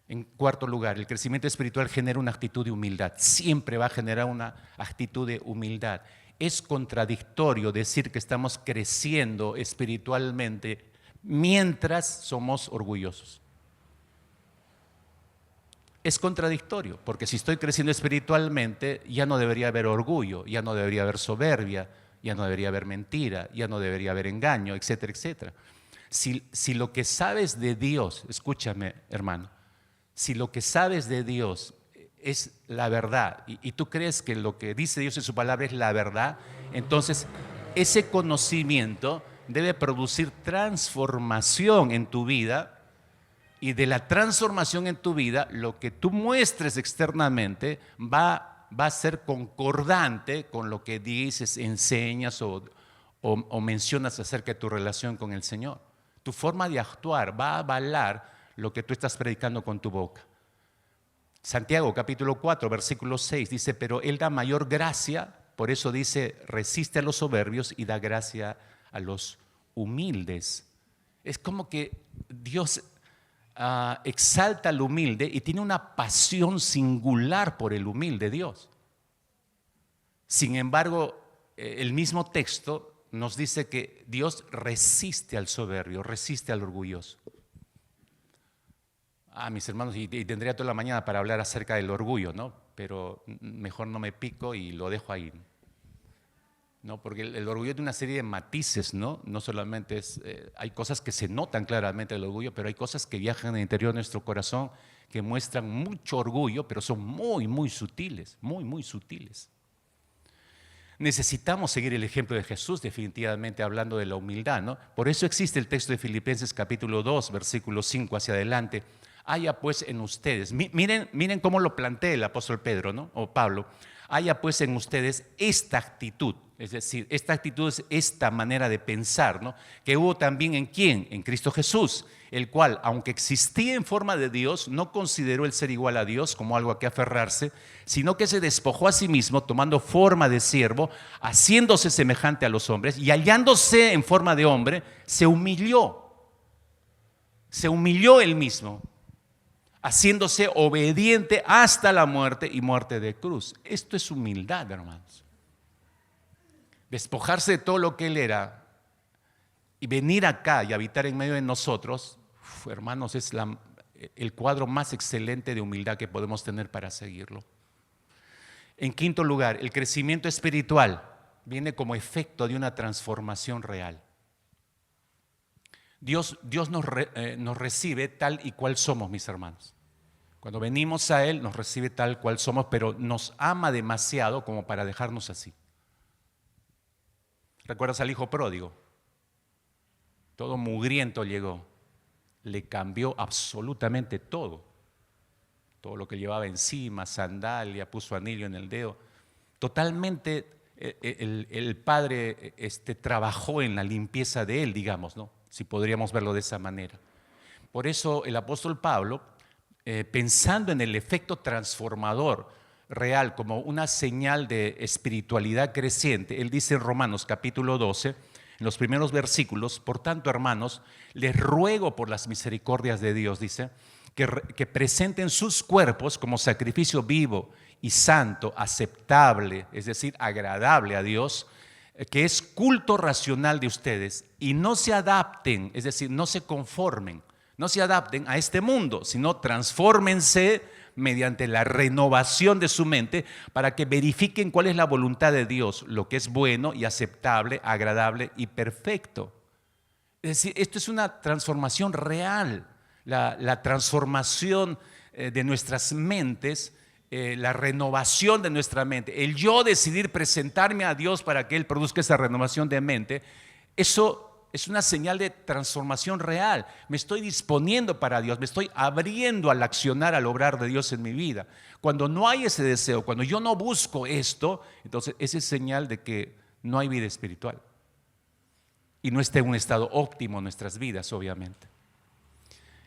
En cuarto lugar, el crecimiento espiritual genera una actitud de humildad. Siempre va a generar una actitud de humildad. Es contradictorio decir que estamos creciendo espiritualmente mientras somos orgullosos. Es contradictorio, porque si estoy creciendo espiritualmente, ya no debería haber orgullo, ya no debería haber soberbia, ya no debería haber mentira, ya no debería haber engaño, etcétera, etcétera. Si lo que sabes de Dios, escúchame, hermano, si lo que sabes de Dios es la verdad y tú crees que lo que dice Dios en su palabra es la verdad, entonces ese conocimiento debe producir transformación en tu vida. Y de la transformación en tu vida, lo que tú muestres externamente va a ser concordante con lo que dices, enseñas o mencionas acerca de tu relación con el Señor. Tu forma de actuar va a avalar lo que tú estás predicando con tu boca. Santiago capítulo 4, versículo 6 dice, pero Él da mayor gracia, por eso dice, resiste a los soberbios y da gracia a los humildes. Es como que Dios exalta al humilde y tiene una pasión singular por el humilde Dios. Sin embargo, el mismo texto nos dice que Dios resiste al soberbio, resiste al orgulloso. Mis hermanos, y tendría toda la mañana para hablar acerca del orgullo, ¿no? Pero mejor no me pico y lo dejo ahí. ¿No? Porque el orgullo tiene una serie de matices, ¿no? No solamente hay cosas que se notan claramente del orgullo, pero hay cosas que viajan en el interior de nuestro corazón que muestran mucho orgullo, pero son muy, muy sutiles, muy, muy sutiles. necesitamos seguir el ejemplo de Jesús, definitivamente hablando de la humildad, ¿no? Por eso existe el texto de Filipenses capítulo 2, versículo 5 hacia adelante. Haya pues en ustedes, miren cómo lo plantea el apóstol Pedro, ¿no? O Pablo. Haya pues en ustedes esta actitud, es decir, esta actitud es esta manera de pensar, ¿no? Que hubo también en ¿quién? En Cristo Jesús, el cual, aunque existía en forma de Dios, no consideró el ser igual a Dios como algo a que aferrarse, sino que se despojó a sí mismo, tomando forma de siervo, haciéndose semejante a los hombres, y hallándose en forma de hombre, se humilló él mismo, haciéndose obediente hasta la muerte y muerte de cruz. Esto es humildad, hermanos. Despojarse de todo lo que él era y venir acá y habitar en medio de nosotros, hermanos, es el cuadro más excelente de humildad que podemos tener para seguirlo. En quinto lugar, el crecimiento espiritual viene como efecto de una transformación real. Dios nos recibe tal y cual somos, mis hermanos. Cuando venimos a Él nos recibe tal cual somos, pero nos ama demasiado como para dejarnos así. ¿Recuerdas al hijo pródigo? Todo mugriento llegó, le cambió absolutamente todo. Todo lo que llevaba encima, sandalia, puso anillo en el dedo. Totalmente el padre trabajó en la limpieza de él, digamos, ¿no? Si podríamos verlo de esa manera. Por eso el apóstol Pablo, pensando en el efecto transformador real como una señal de espiritualidad creciente, él dice en Romanos capítulo 12, en los primeros versículos: por tanto, hermanos, les ruego por las misericordias de Dios, dice, que presenten sus cuerpos como sacrificio vivo y santo, aceptable, es decir, agradable a Dios, que es culto racional de ustedes, y no se adapten, es decir, no se conformen, no se adapten a este mundo, sino transfórmense mediante la renovación de su mente para que verifiquen cuál es la voluntad de Dios, lo que es bueno y aceptable, agradable y perfecto. Es decir, esto es una transformación real, la transformación de nuestras mentes, la renovación de nuestra mente, el yo decidir presentarme a Dios para que Él produzca esa renovación de mente. Eso es una señal de transformación real. Me estoy disponiendo para Dios, me estoy abriendo al accionar, al obrar de Dios en mi vida. Cuando no hay ese deseo, cuando yo no busco esto, entonces esa es señal de que no hay vida espiritual y no está en un estado óptimo en nuestras vidas, obviamente.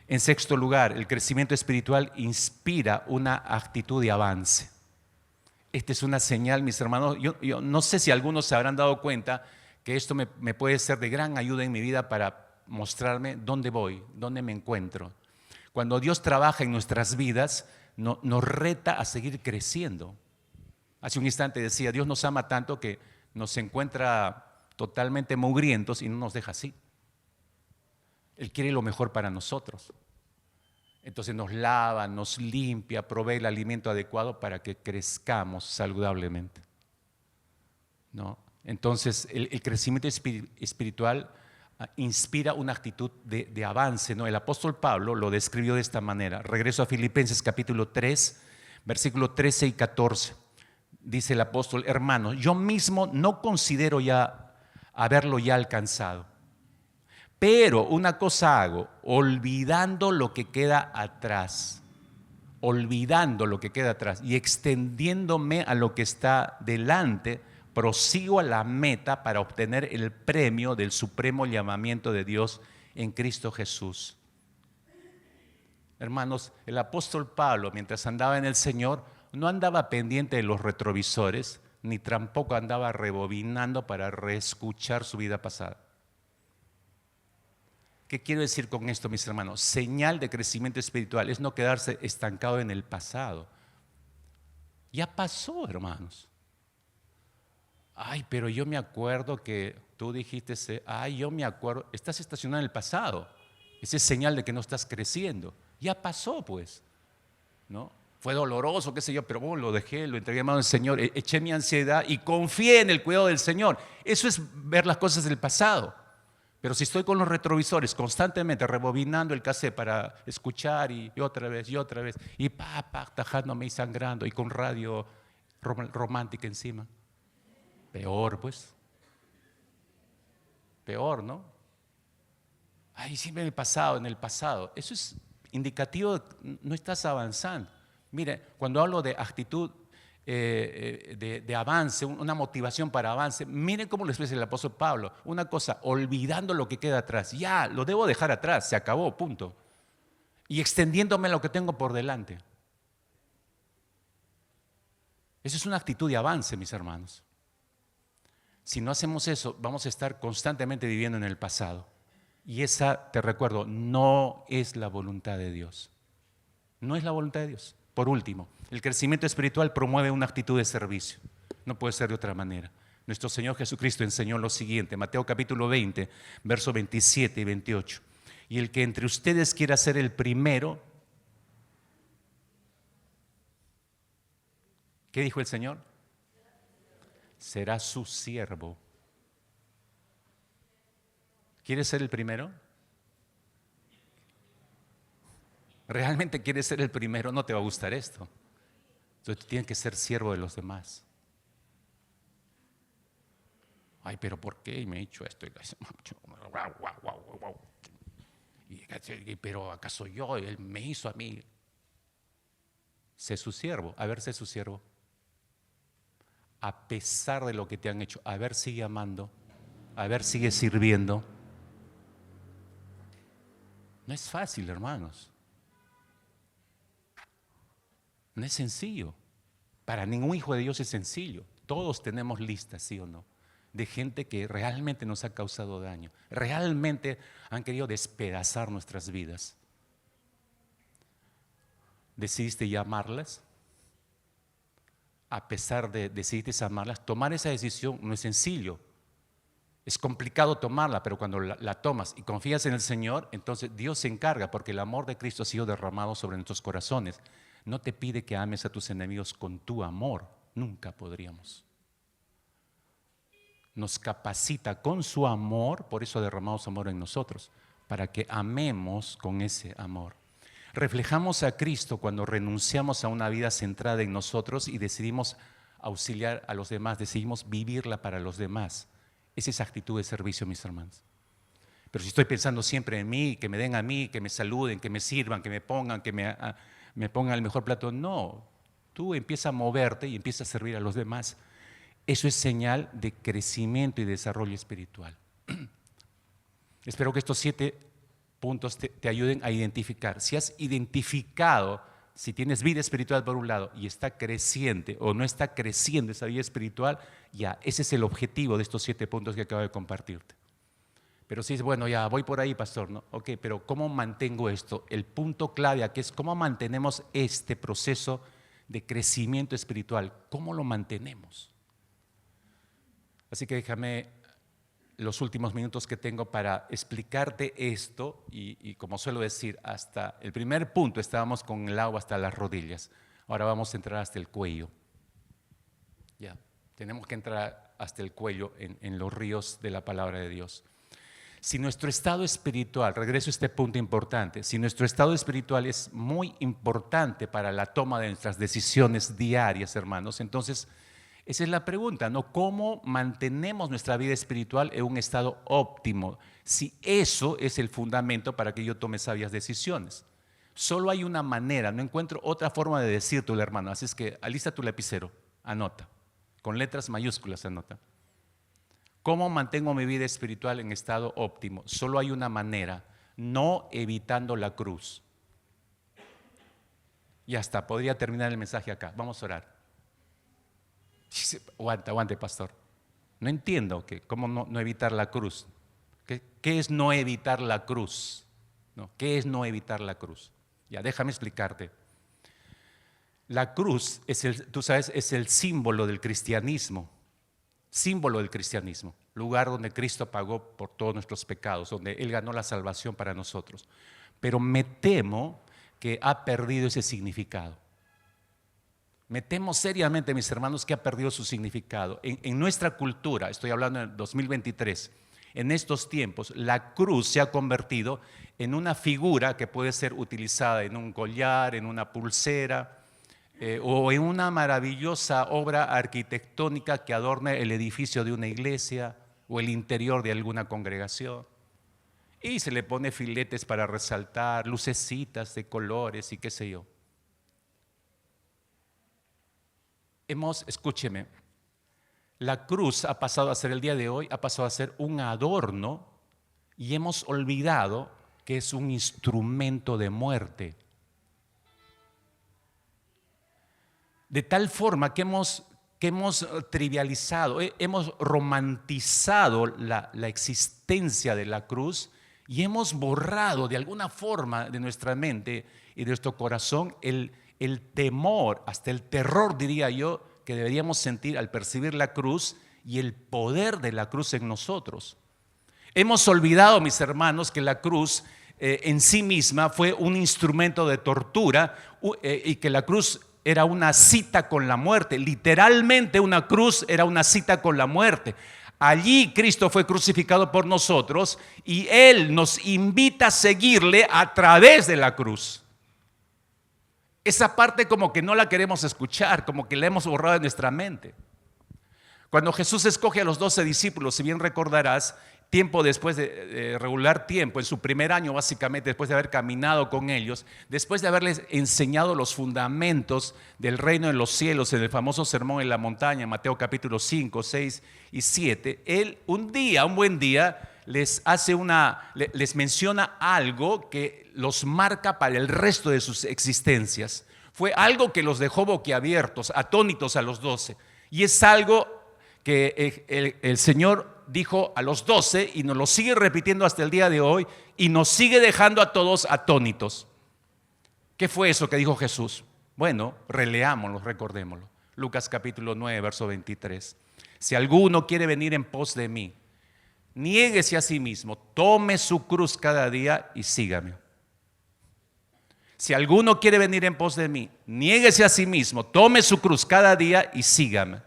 En sexto lugar, el crecimiento espiritual inspira una actitud de avance. Esta es una señal, mis hermanos. Yo no sé si algunos se habrán dado cuenta que esto me puede ser de gran ayuda en mi vida para mostrarme dónde voy, dónde me encuentro. Cuando Dios trabaja en nuestras vidas, nos reta a seguir creciendo. Hace un instante decía, Dios nos ama tanto que nos encuentra totalmente mugrientos y no nos deja así. Él quiere lo mejor para nosotros. Entonces nos lava, nos limpia, provee el alimento adecuado para que crezcamos saludablemente, ¿no? Entonces el crecimiento espiritual inspira una actitud de avance, ¿no? El apóstol Pablo lo describió de esta manera. Regreso a Filipenses capítulo 3, versículos 13 y 14. Dice el apóstol: hermanos, yo mismo no considero ya haberlo ya alcanzado, pero una cosa hago, olvidando lo que queda atrás y extendiéndome a lo que está delante, prosigo a la meta para obtener el premio del supremo llamamiento de Dios en Cristo Jesús. Hermanos, el apóstol Pablo, mientras andaba en el Señor, no andaba pendiente de los retrovisores, ni tampoco andaba rebobinando para reescuchar su vida pasada. ¿Qué quiero decir con esto, mis hermanos? Señal de crecimiento espiritual es no quedarse estancado en el pasado. Ya pasó, hermanos. Ay, pero yo me acuerdo que tú dijiste, yo me acuerdo. Estás estacionado en el pasado. Esa es señal de que no estás creciendo. Ya pasó, pues, ¿no? Fue doloroso, qué sé yo, pero bueno, lo dejé, lo entregué a mano del Señor, eché mi ansiedad y confié en el cuidado del Señor. Eso es ver las cosas del pasado. Pero si estoy con los retrovisores constantemente rebobinando el cassette para escuchar y otra vez, y tajándome y sangrando y con radio romántica encima, Peor, pues. Peor, ¿no? Ay, siempre en el pasado, en el pasado. Eso es indicativo de que no estás avanzando. Mire, cuando hablo de actitud de avance, una motivación para avance, miren cómo lo expresa el apóstol Pablo. Una cosa, olvidando lo que queda atrás. Ya, lo debo dejar atrás, se acabó, punto. Y extendiéndome a lo que tengo por delante. Esa es una actitud de avance, mis hermanos. Si no hacemos eso, vamos a estar constantemente viviendo en el pasado. Y esa, te recuerdo, no es la voluntad de Dios. No es la voluntad de Dios. Por último, el crecimiento espiritual promueve una actitud de servicio. No puede ser de otra manera. Nuestro Señor Jesucristo enseñó lo siguiente, Mateo capítulo 20, versos 27 y 28. Y el que entre ustedes quiera ser el primero, ¿qué dijo el Señor? Será su siervo. ¿Quieres ser el primero? ¿Realmente quieres ser el primero? No te va a gustar esto. Entonces tú tienes que ser siervo de los demás. Ay, pero ¿por qué? Y me he dicho esto. Pero ¿acaso yo? Él me hizo a mí. Sé su siervo. A ver, sé su siervo. A pesar de lo que te han hecho, a ver, sigue amando. A ver, sigue sirviendo. No es fácil, hermanos. No es sencillo. Para ningún hijo de Dios es sencillo. Todos tenemos listas, ¿sí o no? De gente que realmente nos ha causado daño. Realmente han querido despedazar nuestras vidas. ¿Decidiste llamarlas? A pesar de decidiste amarlas, tomar esa decisión no es sencillo. Es complicado tomarla, pero cuando la tomas y confías en el Señor, entonces Dios se encarga, porque el amor de Cristo ha sido derramado sobre nuestros corazones. No te pide que ames a tus enemigos con tu amor, nunca podríamos. Nos capacita con su amor, por eso ha derramado su amor en nosotros, para que amemos con ese amor. Reflejamos a Cristo cuando renunciamos a una vida centrada en nosotros y decidimos auxiliar a los demás, decidimos vivirla para los demás. Esa es actitud de servicio, mis hermanos. Pero si estoy pensando siempre en mí, que me den a mí, que me saluden, que me sirvan, que me pongan, me pongan el mejor plato, no. Tú empiezas a moverte y empiezas a servir a los demás. Eso es señal de crecimiento y desarrollo espiritual. Espero que estos 7 puntos te ayuden a identificar. Si has identificado, si tienes vida espiritual por un lado y está creciente o no está creciendo esa vida espiritual, ya, ese es el objetivo de estos 7 puntos que acabo de compartirte. Pero si es bueno, ya voy por ahí, pastor, ¿no? Ok, pero ¿cómo mantengo esto? El punto clave aquí es cómo mantenemos este proceso de crecimiento espiritual. ¿Cómo lo mantenemos? Así que déjame los últimos minutos que tengo para explicarte esto y como suelo decir, hasta el primer punto estábamos con el agua hasta las rodillas. Ahora vamos a entrar hasta el cuello. Ya, tenemos que entrar hasta el cuello en los ríos de la palabra de Dios. Si nuestro estado espiritual, regreso a este punto importante, si nuestro estado espiritual es muy importante para la toma de nuestras decisiones diarias, hermanos, entonces esa es la pregunta, ¿no? ¿Cómo mantenemos nuestra vida espiritual en un estado óptimo? Si eso es el fundamento para que yo tome sabias decisiones. Solo hay una manera, no encuentro otra forma de decírtelo, hermano. Así es que alista tu lapicero, anota, con letras mayúsculas anota. ¿Cómo mantengo mi vida espiritual en estado óptimo? Solo hay una manera, no evitando la cruz. Ya está, podría terminar el mensaje acá. Vamos a orar. Aguante, pastor. No entiendo cómo no evitar la cruz. ¿Qué es no evitar la cruz? ¿No? ¿Qué es no evitar la cruz? Ya, déjame explicarte. La cruz, tú sabes, es el símbolo del cristianismo. Símbolo del cristianismo. Lugar donde Cristo pagó por todos nuestros pecados, donde Él ganó la salvación para nosotros. Pero me temo que ha perdido ese significado. Me temo seriamente, mis hermanos, que ha perdido su significado. En nuestra cultura, estoy hablando en el 2023, en estos tiempos, la cruz se ha convertido en una figura que puede ser utilizada en un collar, en una pulsera, o en una maravillosa obra arquitectónica que adorne el edificio de una iglesia o el interior de alguna congregación. Y se le pone filetes para resaltar, lucecitas de colores y qué sé yo. Escúcheme, la cruz ha pasado a ser el día de hoy, ha pasado a ser un adorno y hemos olvidado que es un instrumento de muerte. De tal forma que hemos trivializado, hemos romantizado la existencia de la cruz y hemos borrado de alguna forma de nuestra mente y de nuestro corazón el temor, hasta el terror, diría yo, que deberíamos sentir al percibir la cruz y el poder de la cruz en nosotros. Hemos olvidado, mis hermanos, que la cruz en sí misma fue un instrumento de tortura y que la cruz era una cita con la muerte. Literalmente una cruz era una cita con la muerte. Allí Cristo fue crucificado por nosotros y Él nos invita a seguirle a través de la cruz. Esa parte como que no la queremos escuchar, como que la hemos borrado de nuestra mente. Cuando Jesús escoge a los 12 discípulos, si bien recordarás, tiempo después de regular tiempo, en su primer año básicamente, después de haber caminado con ellos, después de haberles enseñado los fundamentos del reino de los cielos en el famoso sermón en la montaña, Mateo capítulo 5, 6 y 7, Él un buen día, les menciona algo que los marca para el resto de sus existencias. Fue algo que los dejó boquiabiertos, atónitos a los 12, y es algo que el Señor dijo a los 12 y nos lo sigue repitiendo hasta el día de hoy y nos sigue dejando a todos atónitos. ¿Qué fue eso que dijo Jesús? Bueno, releámoslo, recordémoslo. Lucas capítulo 9, verso 23. Si alguno quiere venir en pos de mí, niéguese a sí mismo, tome su cruz cada día y sígame. Si alguno quiere venir en pos de mí, niéguese a sí mismo, tome su cruz cada día y sígame.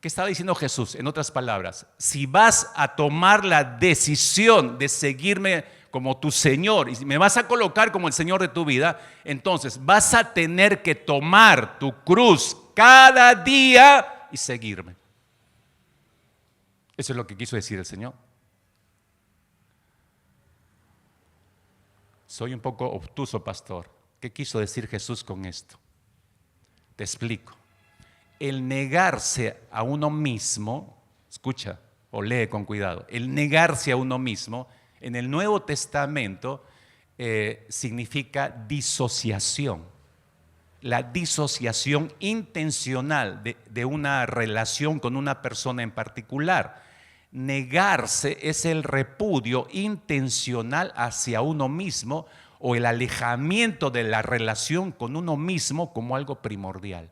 ¿Qué estaba diciendo Jesús? En otras palabras, si vas a tomar la decisión de seguirme como tu Señor y me vas a colocar como el Señor de tu vida, entonces vas a tener que tomar tu cruz cada día y seguirme. Eso es lo que quiso decir el Señor. Soy un poco obtuso, pastor. ¿Qué quiso decir Jesús con esto? Te explico. El negarse a uno mismo, escucha o lee con cuidado, el negarse a uno mismo en el Nuevo Testamento significa disociación. La disociación intencional de una relación con una persona en particular. Negarse es el repudio intencional hacia uno mismo o el alejamiento de la relación con uno mismo como algo primordial.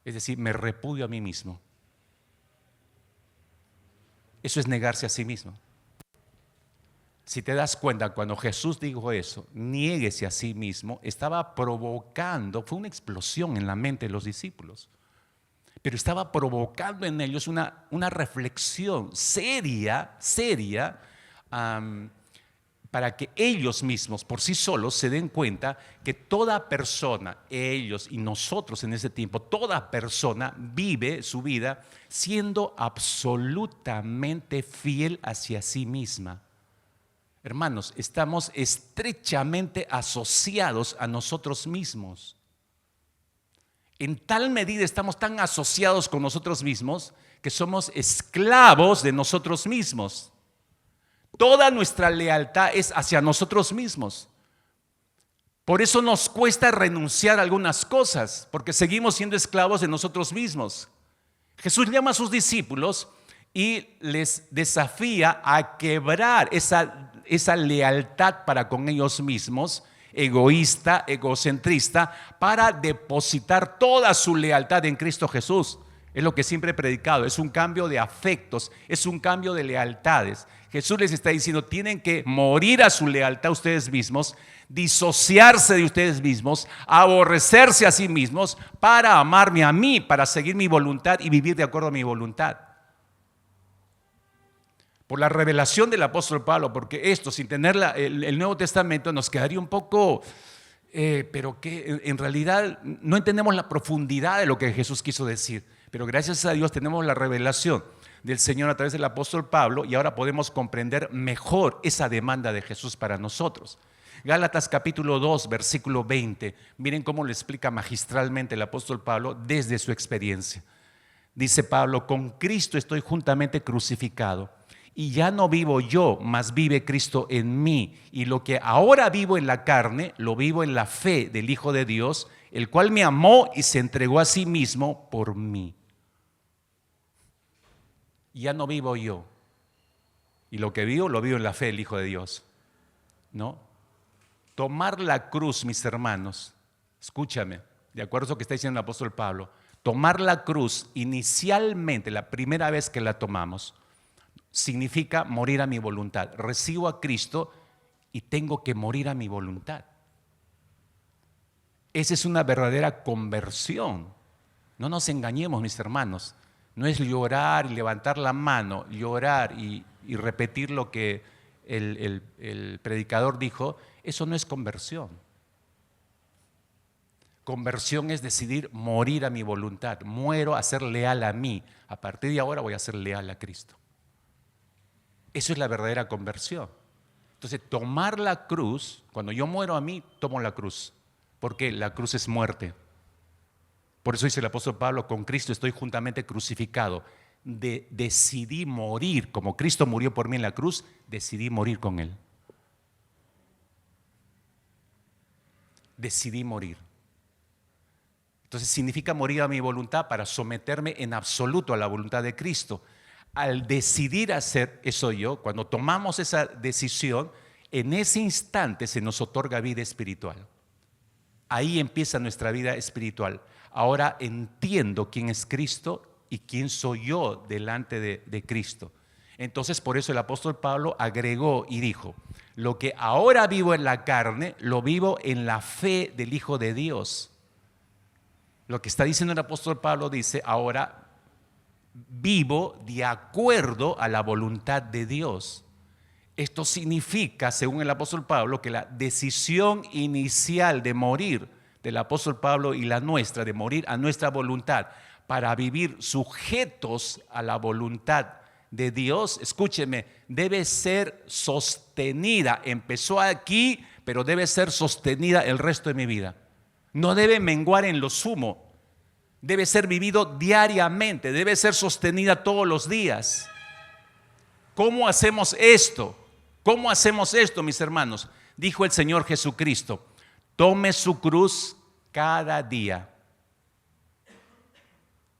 Es decir, me repudio a mí mismo. Eso es negarse a sí mismo. Si te das cuenta, cuando Jesús dijo eso, niéguese a sí mismo, estaba provocando, fue una explosión en la mente de los discípulos, pero estaba provocando en ellos una reflexión seria, para que ellos mismos, por sí solos, se den cuenta que toda persona, ellos y nosotros en ese tiempo, toda persona vive su vida siendo absolutamente fiel hacia sí misma. Hermanos, estamos estrechamente asociados a nosotros mismos. En tal medida estamos tan asociados con nosotros mismos que somos esclavos de nosotros mismos. Toda nuestra lealtad es hacia nosotros mismos. Por eso nos cuesta renunciar a algunas cosas, porque seguimos siendo esclavos de nosotros mismos. Jesús llama a sus discípulos y les desafía a quebrar esa lealtad para con ellos mismos, egoísta, egocentrista, para depositar toda su lealtad en Cristo Jesús. Es lo que siempre he predicado, es un cambio de afectos, es un cambio de lealtades. Jesús les está diciendo, tienen que morir a su lealtad ustedes mismos, disociarse de ustedes mismos, aborrecerse a sí mismos para amarme a mí, para seguir mi voluntad y vivir de acuerdo a mi voluntad. Por la revelación del apóstol Pablo, porque esto sin tener el Nuevo Testamento nos quedaría un poco pero que en realidad no entendemos la profundidad de lo que Jesús quiso decir. Pero gracias a Dios tenemos la revelación del Señor a través del apóstol Pablo y ahora podemos comprender mejor esa demanda de Jesús para nosotros. Gálatas capítulo 2, versículo 20. Miren cómo lo explica magistralmente el apóstol Pablo desde su experiencia. Dice Pablo: con Cristo estoy juntamente crucificado. Y ya no vivo yo, mas vive Cristo en mí. Y lo que ahora vivo en la carne, lo vivo en la fe del Hijo de Dios, el cual me amó y se entregó a sí mismo por mí. Ya no vivo yo. Y lo que vivo, lo vivo en la fe del Hijo de Dios. ¿No? Tomar la cruz, mis hermanos, escúchame, de acuerdo a lo que está diciendo el apóstol Pablo, tomar la cruz inicialmente, la primera vez que la tomamos, significa morir a mi voluntad. Recibo a Cristo y tengo que morir a mi voluntad. Esa es una verdadera conversión. No nos engañemos, mis hermanos. No es llorar y levantar la mano, llorar y repetir lo que el predicador dijo. Eso no es conversión. Conversión es decidir morir a mi voluntad. Muero a ser leal a mí. A partir de ahora voy a ser leal a Cristo. Eso es la verdadera conversión. Entonces, tomar la cruz, cuando yo muero a mí, tomo la cruz. Porque la cruz es muerte. Por eso dice el apóstol Pablo: con Cristo estoy juntamente crucificado. Decidí morir, como Cristo murió por mí en la cruz, decidí morir con Él. Decidí morir. Entonces significa morir a mi voluntad para someterme en absoluto a la voluntad de Cristo. Al decidir hacer eso cuando tomamos esa decisión, en ese instante se nos otorga vida espiritual. Ahí empieza nuestra vida espiritual. Ahora entiendo quién es Cristo y quién soy yo delante de Cristo. Entonces, por eso el apóstol Pablo agregó y dijo: lo que ahora vivo en la carne, lo vivo en la fe del Hijo de Dios. Lo que está diciendo el apóstol Pablo dice: ahora vivo de acuerdo a la voluntad de Dios. Esto significa, según el apóstol Pablo, que la decisión inicial de morir del apóstol Pablo y la nuestra, de morir a nuestra voluntad para vivir sujetos a la voluntad de Dios, escúcheme, debe ser sostenida. Empezó aquí, pero debe ser sostenida el resto de mi vida. No debe menguar en lo sumo. Debe ser vivido diariamente, debe ser sostenida todos los días. ¿Cómo hacemos esto? ¿Cómo hacemos esto, mis hermanos? Dijo el Señor Jesucristo: tome su cruz cada día.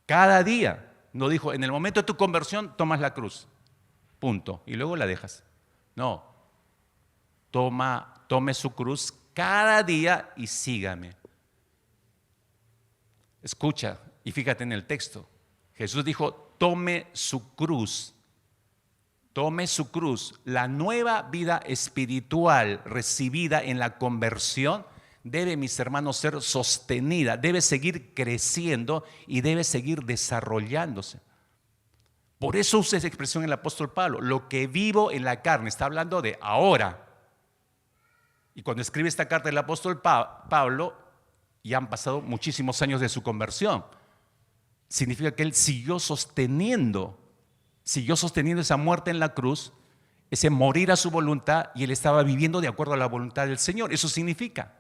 Cada día. No dijo: en el momento de tu conversión tomas la cruz, punto, y luego la dejas. No. Tome su cruz cada día y sígame. Escucha y fíjate en el texto. Jesús dijo: tome su cruz. Tome su cruz. La nueva vida espiritual recibida en la conversión debe, mis hermanos, ser sostenida, debe seguir creciendo y debe seguir desarrollándose. Por eso usa esa expresión el apóstol Pablo: lo que vivo en la carne. Está hablando de ahora. Y cuando escribe esta carta el apóstol Pablo, ya han pasado muchísimos años de su conversión. Significa que él siguió sosteniendo esa muerte en la cruz, ese morir a su voluntad, y él estaba viviendo de acuerdo a la voluntad del Señor. Eso significa,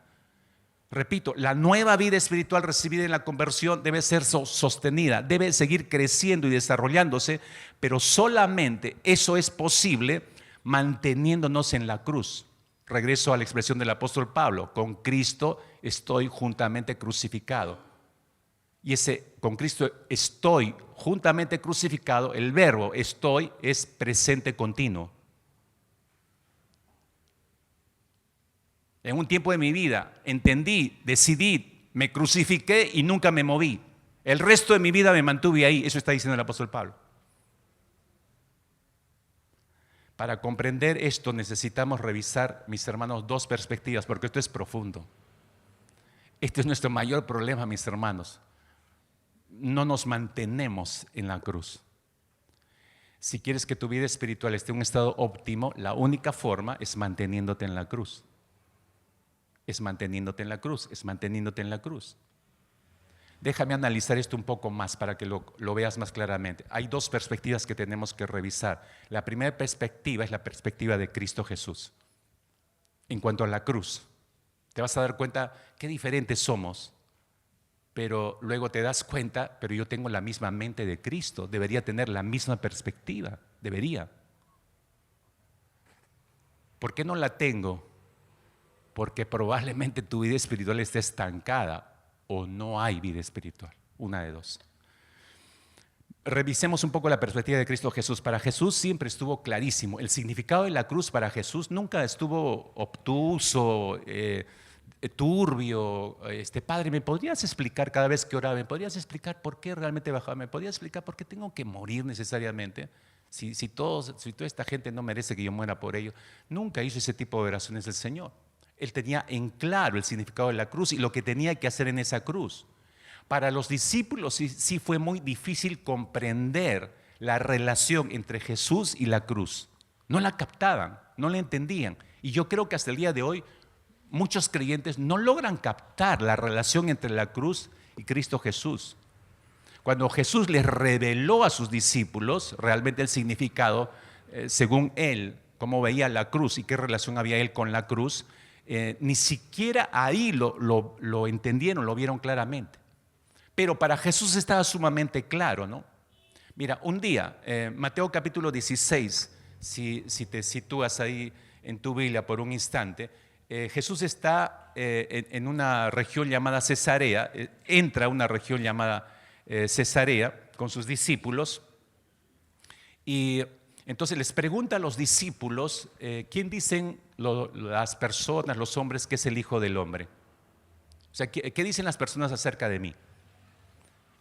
repito, la nueva vida espiritual recibida en la conversión debe ser sostenida, debe seguir creciendo y desarrollándose, pero solamente eso es posible manteniéndonos en la cruz. Regreso a la expresión del apóstol Pablo: con Cristo estoy juntamente crucificado. Y ese con Cristo estoy juntamente crucificado, el verbo estoy es presente continuo. En un tiempo de mi vida entendí, decidí, me crucifiqué y nunca me moví. El resto de mi vida me mantuve ahí. Eso está diciendo el apóstol Pablo. Para comprender esto necesitamos revisar, mis hermanos, dos perspectivas, porque esto es profundo. Este es nuestro mayor problema, mis hermanos. No nos mantenemos en la cruz. Si quieres que tu vida espiritual esté en un estado óptimo, la única forma es manteniéndote en la cruz. Es manteniéndote en la cruz, es manteniéndote en la cruz. Déjame analizar esto un poco más para que lo veas más claramente. Hay dos perspectivas que tenemos que revisar. La primera perspectiva es la perspectiva de Cristo Jesús. En cuanto a la cruz, te vas a dar cuenta qué diferentes somos, pero luego te das cuenta, pero yo tengo la misma mente de Cristo, debería tener la misma perspectiva, debería. ¿Por qué no la tengo? Porque probablemente tu vida espiritual esté estancada o no hay vida espiritual, una de dos. Revisemos un poco la perspectiva de Cristo Jesús. Para Jesús siempre estuvo clarísimo. El significado de la cruz para Jesús nunca estuvo obtuso, turbio. Padre, ¿me podrías explicar cada vez que oraba? ¿Me podrías explicar por qué realmente bajaba? ¿Me podrías explicar por qué tengo que morir necesariamente? Si toda esta gente no merece que yo muera por ello. Nunca hizo ese tipo de oraciones el Señor. Él tenía en claro el significado de la cruz y lo que tenía que hacer en esa cruz. Para los discípulos sí fue muy difícil comprender la relación entre Jesús y la cruz. No la captaban, no la entendían. Y yo creo que hasta el día de hoy muchos creyentes no logran captar la relación entre la cruz y Cristo Jesús. Cuando Jesús les reveló a sus discípulos realmente el significado, según él, cómo veía la cruz y qué relación había él con la cruz, ni siquiera ahí lo entendieron, lo vieron claramente. Pero para Jesús estaba sumamente claro, ¿no? Mira, un día, Mateo capítulo 16, si te sitúas ahí en tu Biblia por un instante, Jesús está en una región llamada Cesarea, entra a una región llamada Cesarea con sus discípulos y entonces les pregunta a los discípulos, ¿quién dicen las personas, los hombres, que es el Hijo del Hombre? O sea, ¿qué dicen las personas acerca de mí?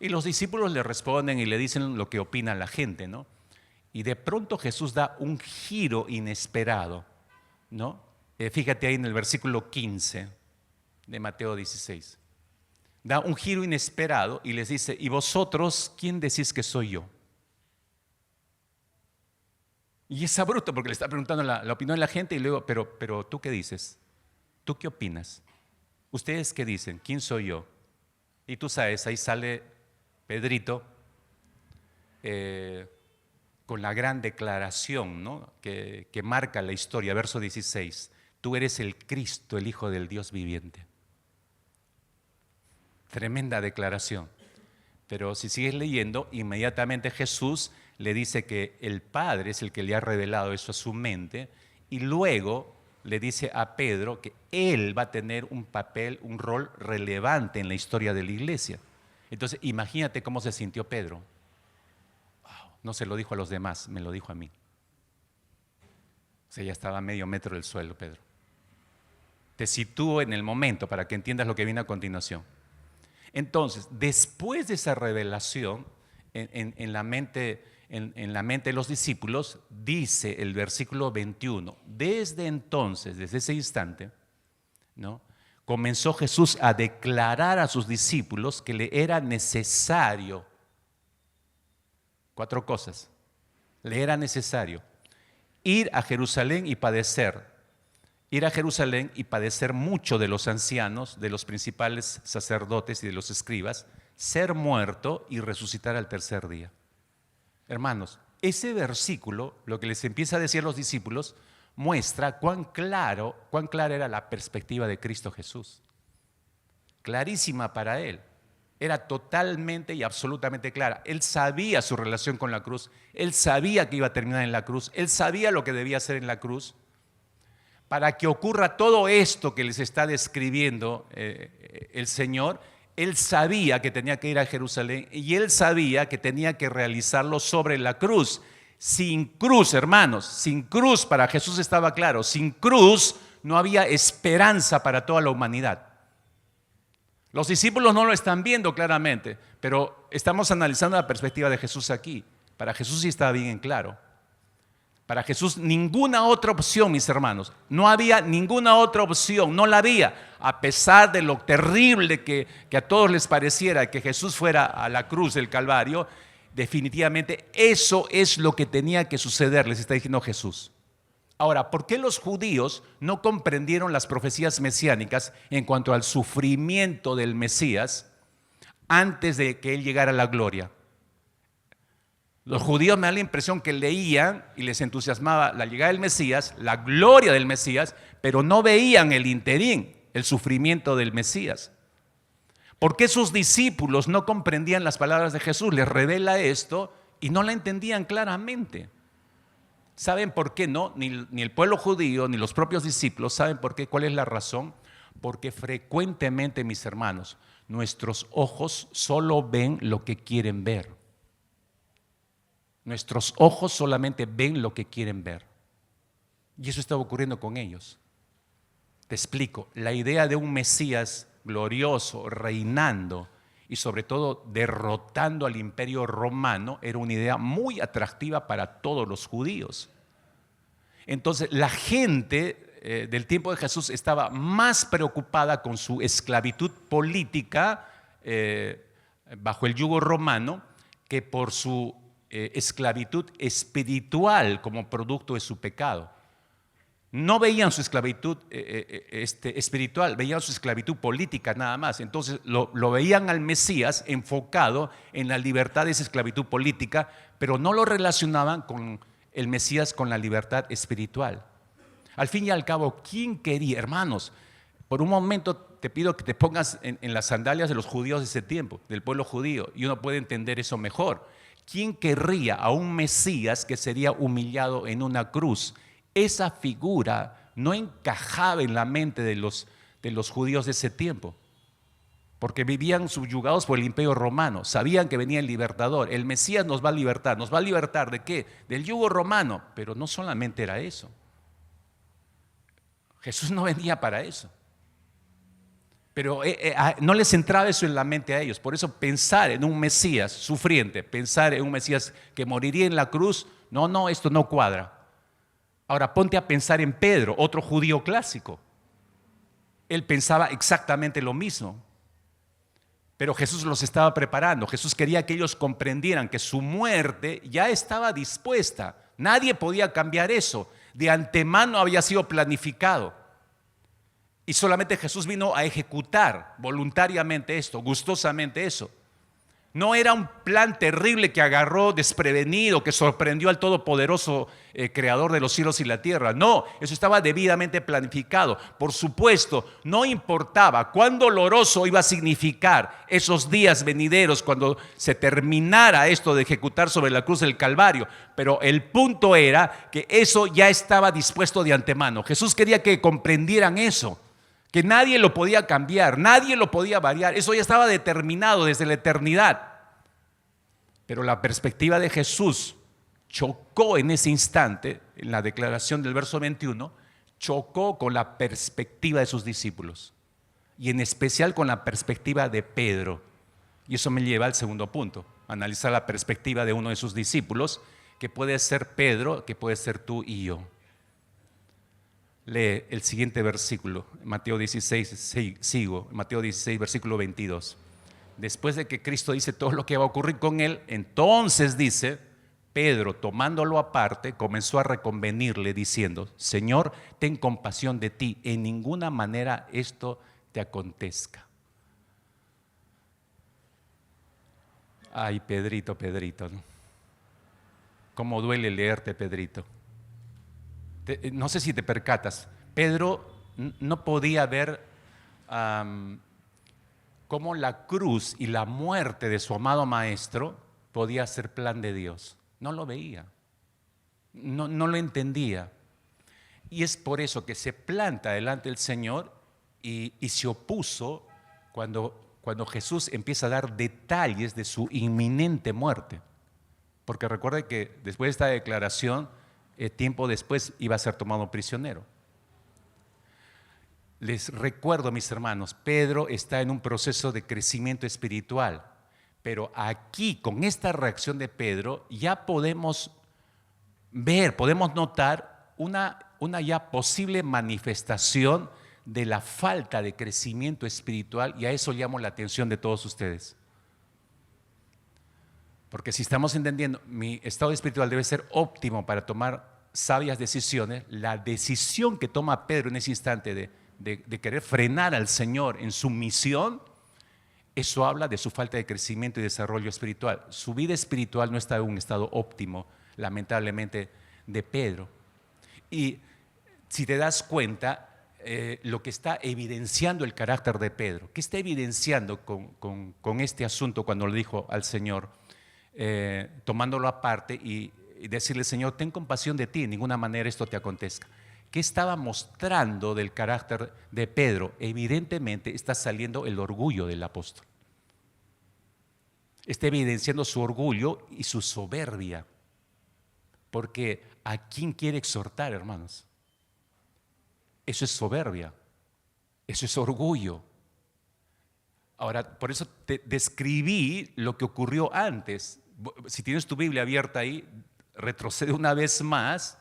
Y los discípulos le responden y le dicen lo que opina la gente, ¿no? Y de pronto Jesús da un giro inesperado, ¿no? Fíjate ahí en el versículo 15 de Mateo 16. Da un giro inesperado y les dice, ¿y vosotros quién decís que soy yo? Y es abrupto porque le está preguntando la opinión de la gente y luego, pero ¿tú qué dices? ¿Tú qué opinas? ¿Ustedes qué dicen? ¿Quién soy yo? Y tú sabes, ahí sale Pedrito con la gran declaración, ¿no? que marca la historia, verso 16. Tú eres el Cristo, el Hijo del Dios viviente. Tremenda declaración. Pero si sigues leyendo, inmediatamente Jesús le dice que el Padre es el que le ha revelado eso a su mente y luego le dice a Pedro que él va a tener un papel, un rol relevante en la historia de la iglesia. Entonces, imagínate cómo se sintió Pedro. Wow, no se lo dijo a los demás, me lo dijo a mí. O sea, ya estaba a medio metro del suelo, Pedro. Te sitúo en el momento para que entiendas lo que viene a continuación. Entonces, después de esa revelación en la mente de los discípulos, dice el versículo 21, desde entonces, desde ese instante, ¿no? Comenzó Jesús a declarar a sus discípulos que le era necesario, 4 cosas, le era necesario ir a Jerusalén y padecer. Ir a Jerusalén y padecer mucho de los ancianos, de los principales sacerdotes y de los escribas, ser muerto y resucitar al tercer día. Hermanos, ese versículo, lo que les empieza a decir a los discípulos, muestra cuán clara era la perspectiva de Cristo Jesús. Clarísima para él. Era totalmente y absolutamente clara. Él sabía su relación con la cruz, él sabía que iba a terminar en la cruz, él sabía lo que debía hacer en la cruz. Para que ocurra todo esto que les está describiendo el Señor, él sabía que tenía que ir a Jerusalén y él sabía que tenía que realizarlo sobre la cruz. Sin cruz, hermanos, sin cruz, para Jesús estaba claro, sin cruz no había esperanza para toda la humanidad. Los discípulos no lo están viendo claramente, pero estamos analizando la perspectiva de Jesús aquí. Para Jesús sí estaba bien en claro. Para Jesús ninguna otra opción, mis hermanos. No había ninguna otra opción, no la había. A pesar de lo terrible que a todos les pareciera que Jesús fuera a la cruz del Calvario, definitivamente eso es lo que tenía que suceder, les está diciendo Jesús. Ahora, ¿por qué los judíos no comprendieron las profecías mesiánicas en cuanto al sufrimiento del Mesías antes de que él llegara a la gloria? Los judíos me dan la impresión que leían y les entusiasmaba la llegada del Mesías, la gloria del Mesías, pero no veían el interín, el sufrimiento del Mesías. ¿Por qué sus discípulos no comprendían las palabras de Jesús? Les revela esto y no la entendían claramente. ¿Saben por qué no? Ni el pueblo judío, ni los propios discípulos saben por qué. ¿Cuál es la razón? Porque frecuentemente, mis hermanos, nuestros ojos solo ven lo que quieren ver. Nuestros ojos solamente ven lo que quieren ver. Y eso estaba ocurriendo con ellos. Te explico. La idea de un Mesías glorioso, reinando y sobre todo derrotando al imperio romano era una idea muy atractiva para todos los judíos. Entonces la gente del tiempo de Jesús estaba más preocupada con su esclavitud política bajo el yugo romano que por su esclavitud espiritual como producto de su pecado. No veían su esclavitud espiritual, veían su esclavitud política nada más. Entonces lo veían al Mesías enfocado en la libertad de esa esclavitud política, pero no lo relacionaban con el Mesías con la libertad espiritual. Al fin y al cabo, ¿quién quería? Hermanos, por un momento te pido que te pongas en las sandalias de los judíos de ese tiempo, del pueblo judío, y uno puede entender eso mejor. ¿Quién querría a un Mesías que sería humillado en una cruz? Esa figura no encajaba en la mente de los judíos de ese tiempo, porque vivían subyugados por el imperio romano, sabían que venía el libertador, el Mesías nos va a libertar ¿de qué? Del yugo romano, pero no solamente era eso. Jesús no venía para eso, pero no les entraba eso en la mente a ellos. Por eso pensar en un Mesías sufriente, pensar en un Mesías que moriría en la cruz, no, esto no cuadra. Ahora ponte a pensar en Pedro, otro judío clásico. Él pensaba exactamente lo mismo, pero Jesús los estaba preparando. Jesús quería que ellos comprendieran que su muerte ya estaba dispuesta. Nadie podía cambiar eso. De antemano había sido planificado. Y solamente Jesús vino a ejecutar voluntariamente esto, gustosamente eso. No era un plan terrible que agarró desprevenido, que sorprendió al todopoderoso creador de los cielos y la tierra. No, eso estaba debidamente planificado. Por supuesto, no importaba cuán doloroso iba a significar esos días venideros cuando se terminara esto de ejecutar sobre la cruz del Calvario. Pero el punto era que eso ya estaba dispuesto de antemano. Jesús quería que comprendieran eso, que nadie lo podía cambiar, nadie lo podía variar. Eso ya estaba determinado desde la eternidad. Pero la perspectiva de Jesús chocó en ese instante, en la declaración del verso 21, chocó con la perspectiva de sus discípulos y en especial con la perspectiva de Pedro. Y eso me lleva al segundo punto, analizar la perspectiva de uno de sus discípulos, que puede ser Pedro, que puede ser tú y yo. Lee el siguiente versículo, Mateo 16, Mateo 16, versículo 22. Después de que Cristo dice todo lo que va a ocurrir con él, entonces dice, Pedro, tomándolo aparte, comenzó a reconvenirle diciendo, Señor, ten compasión de ti, en ninguna manera esto te acontezca. Ay, Pedrito, ¿no? Cómo duele leerte, Pedrito. No sé si te percatas, Pedro no podía ver cómo la cruz y la muerte de su amado maestro podía ser plan de Dios. No lo veía, no lo entendía. Y es por eso que se planta delante del Señor y se opuso cuando Jesús empieza a dar detalles de su inminente muerte. Porque recuerde que después de esta declaración, tiempo después iba a ser tomado prisionero. Les recuerdo, mis hermanos, Pedro está en un proceso de crecimiento espiritual, pero aquí con esta reacción de Pedro ya podemos ver, podemos notar una ya posible manifestación de la falta de crecimiento espiritual, y a eso llamo la atención de todos ustedes. Porque si estamos entendiendo, mi estado espiritual debe ser óptimo para tomar sabias decisiones, la decisión que toma Pedro en ese instante de querer frenar al Señor en su misión, eso habla de su falta de crecimiento y desarrollo espiritual. Su vida espiritual no está en un estado óptimo, lamentablemente, de Pedro. Y si te das cuenta, lo que está evidenciando el carácter de Pedro, ¿qué está evidenciando con este asunto cuando le dijo al Señor, tomándolo aparte y decirle, Señor, ten compasión de ti, en ninguna manera esto te acontezca? ¿Qué estaba mostrando del carácter de Pedro? Evidentemente está saliendo el orgullo del apóstol. Está evidenciando su orgullo y su soberbia. Porque ¿a quién quiere exhortar, hermanos? Eso es soberbia, eso es orgullo. Ahora, por eso te describí lo que ocurrió antes. Si tienes tu Biblia abierta ahí, retrocede una vez más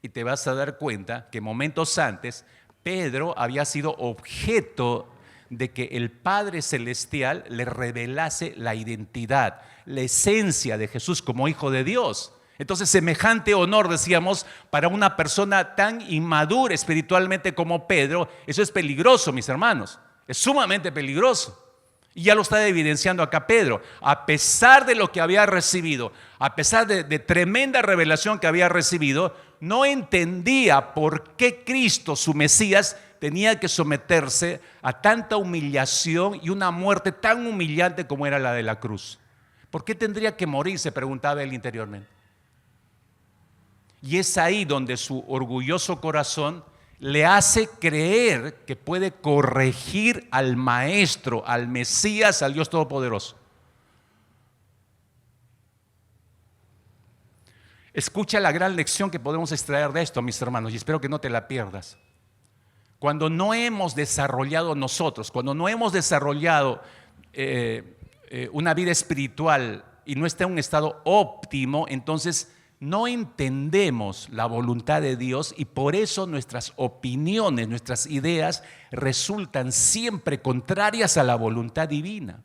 y te vas a dar cuenta que momentos antes Pedro había sido objeto de que el Padre Celestial le revelase la identidad, la esencia de Jesús como Hijo de Dios. Entonces, semejante honor, decíamos, para una persona tan inmadura espiritualmente como Pedro, eso es peligroso, mis hermanos, es sumamente peligroso. Y ya lo está evidenciando acá Pedro. A pesar de lo que había recibido, a pesar de tremenda revelación que había recibido, no entendía por qué Cristo, su Mesías, tenía que someterse a tanta humillación y una muerte tan humillante como era la de la cruz. ¿Por qué tendría que morir?, se preguntaba él interiormente. Y es ahí donde su orgulloso corazón le hace creer que puede corregir al Maestro, al Mesías, al Dios Todopoderoso. Escucha la gran lección que podemos extraer de esto, mis hermanos, y espero que no te la pierdas. Cuando no hemos desarrollado nosotros, cuando no hemos desarrollado una vida espiritual y no está en un estado óptimo, entonces no entendemos la voluntad de Dios y por eso nuestras opiniones, nuestras ideas resultan siempre contrarias a la voluntad divina.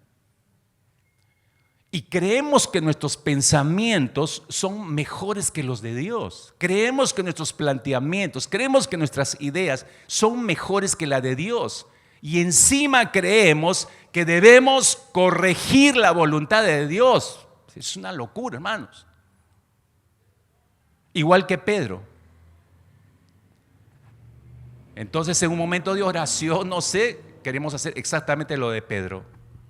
Y creemos que nuestros pensamientos son mejores que los de Dios. Creemos que nuestros planteamientos, creemos que nuestras ideas son mejores que la de Dios. Y encima creemos que debemos corregir la voluntad de Dios. Es una locura, hermanos. Igual que Pedro. Entonces, en un momento de oración, no sé, queremos hacer exactamente lo de Pedro.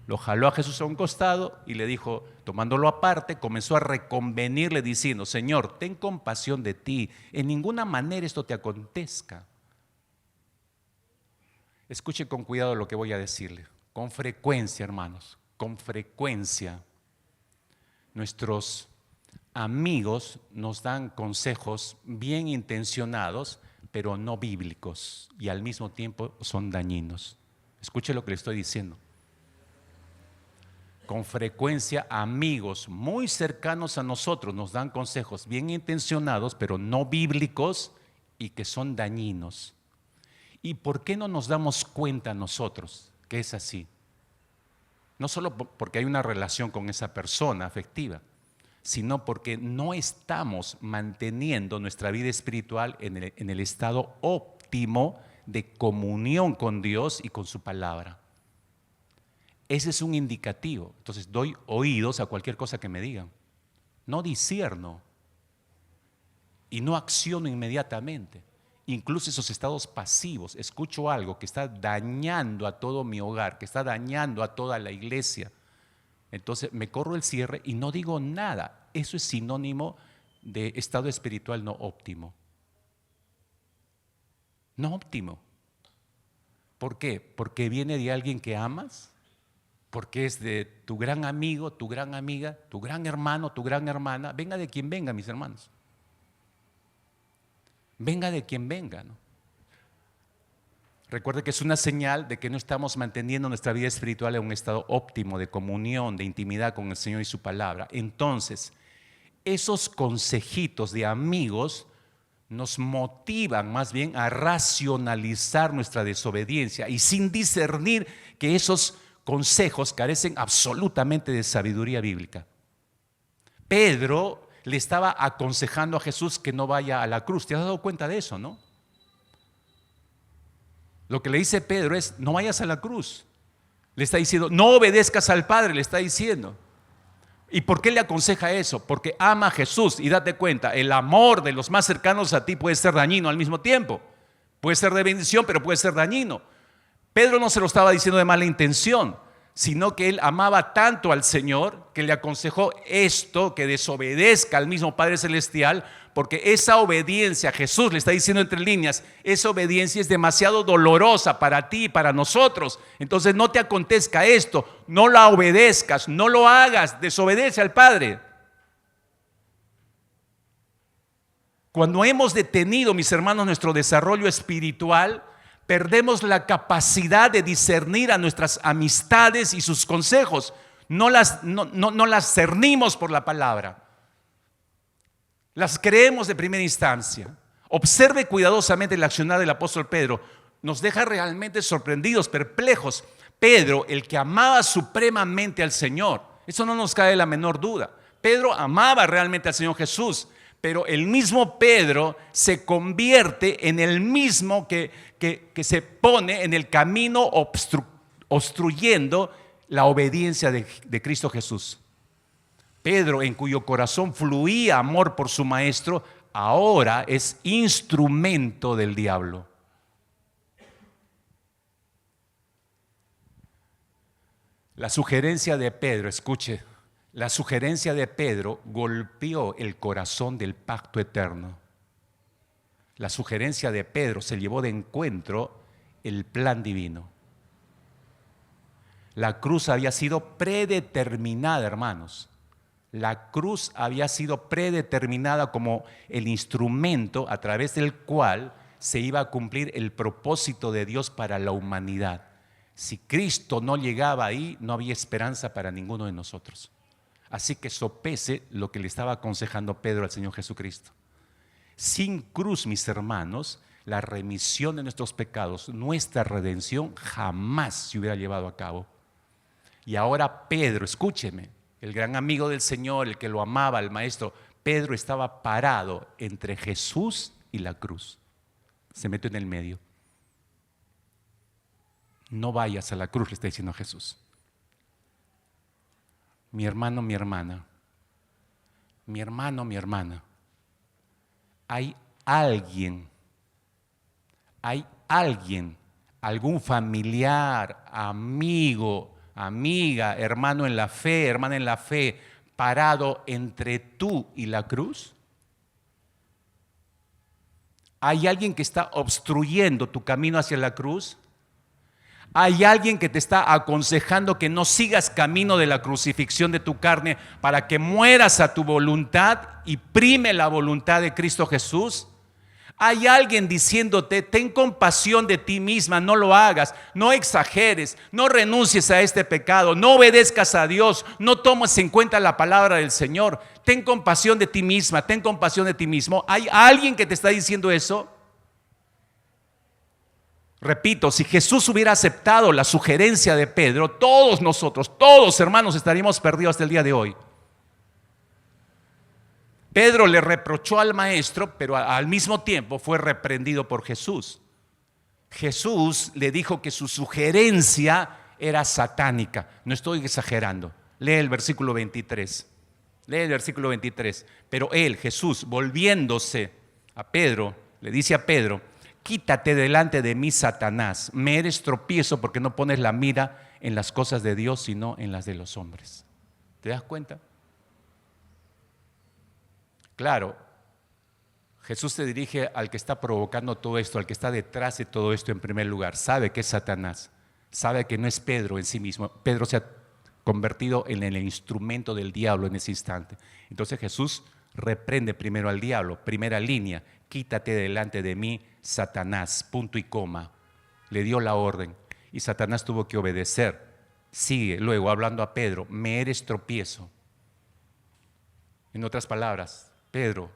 Lo jaló a Jesús a un costado y le dijo, tomándolo aparte, comenzó a reconvenirle diciendo, Señor, ten compasión de ti, en ninguna manera esto te acontezca. Escuche con cuidado lo que voy a decirle. Con frecuencia, hermanos, con frecuencia, nuestros amigos nos dan consejos bien intencionados, pero no bíblicos y al mismo tiempo son dañinos. Escuche lo que le estoy diciendo. Con frecuencia, amigos muy cercanos a nosotros nos dan consejos bien intencionados, pero no bíblicos y que son dañinos. ¿Y por qué no nos damos cuenta nosotros que es así? No solo porque hay una relación con esa persona afectiva, sino porque no estamos manteniendo nuestra vida espiritual en el estado óptimo de comunión con Dios y con su palabra. Ese es un indicativo. Entonces doy oídos a cualquier cosa que me digan. No discierno y no acciono inmediatamente. Incluso esos estados pasivos, escucho algo que está dañando a todo mi hogar, que está dañando a toda la iglesia. Entonces me corro el cierre y no digo nada. Eso es sinónimo de estado espiritual no óptimo. No óptimo. ¿Por qué? Porque viene de alguien que amas. Porque es de tu gran amigo, tu gran amiga, tu gran hermano, tu gran hermana. Venga de quien venga, mis hermanos. Venga de quien venga, ¿no? Recuerde que es una señal de que no estamos manteniendo nuestra vida espiritual en un estado óptimo de comunión, de intimidad con el Señor y su palabra. Entonces, esos consejitos de amigos nos motivan más bien a racionalizar nuestra desobediencia y sin discernir que esos consejos carecen absolutamente de sabiduría bíblica. Pedro le estaba aconsejando a Jesús que no vaya a la cruz. ¿Te has dado cuenta de eso, no? Lo que le dice Pedro es: no vayas a la cruz. Le está diciendo: no obedezcas al Padre, le está diciendo. ¿Y por qué le aconseja eso? Porque ama a Jesús. Y date cuenta, el amor de los más cercanos a ti puede ser dañino al mismo tiempo. Puede ser de bendición, pero puede ser dañino. Pedro no se lo estaba diciendo de mala intención, sino que él amaba tanto al Señor que le aconsejó esto, que desobedezca al mismo Padre Celestial, porque esa obediencia, Jesús le está diciendo entre líneas, esa obediencia es demasiado dolorosa para ti y para nosotros. Entonces no te acontezca esto, no la obedezcas, no lo hagas, desobedece al Padre. Cuando hemos detenido, mis hermanos, nuestro desarrollo espiritual, perdemos la capacidad de discernir a nuestras amistades y sus consejos. No las cernimos por la palabra. Las creemos de primera instancia. Observe cuidadosamente el accionar del apóstol Pedro. Nos deja realmente sorprendidos, perplejos. Pedro, el que amaba supremamente al Señor, eso no nos cabe la menor duda. Pedro amaba realmente al Señor Jesús, pero el mismo Pedro se convierte en el mismo que se pone en el camino obstruyendo la obediencia de Cristo Jesús. Pedro, en cuyo corazón fluía amor por su maestro, ahora es instrumento del diablo. La sugerencia de Pedro, escuche, la sugerencia de Pedro golpeó el corazón del pacto eterno. La sugerencia de Pedro se llevó de encuentro el plan divino. La cruz había sido predeterminada, hermanos. La cruz había sido predeterminada como el instrumento a través del cual se iba a cumplir el propósito de Dios para la humanidad. Si Cristo no llegaba ahí, no había esperanza para ninguno de nosotros. Así que sopese lo que le estaba aconsejando Pedro al Señor Jesucristo. Sin cruz, mis hermanos, la remisión de nuestros pecados, nuestra redención, jamás se hubiera llevado a cabo. Y ahora Pedro, escúcheme, el gran amigo del Señor, el que lo amaba, el maestro, Pedro estaba parado entre Jesús y la cruz. Se metió en el medio. No vayas a la cruz, le está diciendo Jesús. Mi hermano, mi hermana, mi hermano, mi hermana, hay alguien, algún familiar, amigo, amiga, hermano en la fe, hermana en la fe, parado entre tú y la cruz. ¿Hay alguien que está obstruyendo tu camino hacia la cruz? ¿Hay alguien que te está aconsejando que no sigas camino de la crucifixión de tu carne para que mueras a tu voluntad y prime la voluntad de Cristo Jesús? ¿Hay alguien diciéndote: ten compasión de ti misma, no lo hagas, no exageres, no renuncies a este pecado, no obedezcas a Dios, no tomes en cuenta la palabra del Señor, ten compasión de ti misma, ten compasión de ti mismo? ¿Hay alguien que te está diciendo eso? Repito, si Jesús hubiera aceptado la sugerencia de Pedro, todos nosotros, todos hermanos, estaríamos perdidos hasta el día de hoy. Pedro le reprochó al maestro, pero al mismo tiempo fue reprendido por Jesús. Jesús le dijo que su sugerencia era satánica. No estoy exagerando. Lee el versículo 23. Lee el versículo 23. Pero él, Jesús, volviéndose a Pedro, le dice a Pedro: quítate delante de mí, Satanás. Me eres tropiezo porque no pones la mira en las cosas de Dios, sino en las de los hombres. ¿Te das cuenta? Claro, Jesús se dirige al que está provocando todo esto, al que está detrás de todo esto en primer lugar. Sabe que es Satanás, sabe que no es Pedro en sí mismo. Pedro se ha convertido en el instrumento del diablo en ese instante. Entonces Jesús reprende primero al diablo, primera línea: quítate delante de mí, Satanás, punto y coma. Le dio la orden y Satanás tuvo que obedecer. Sigue luego hablando a Pedro: me eres tropiezo. En otras palabras: Pedro,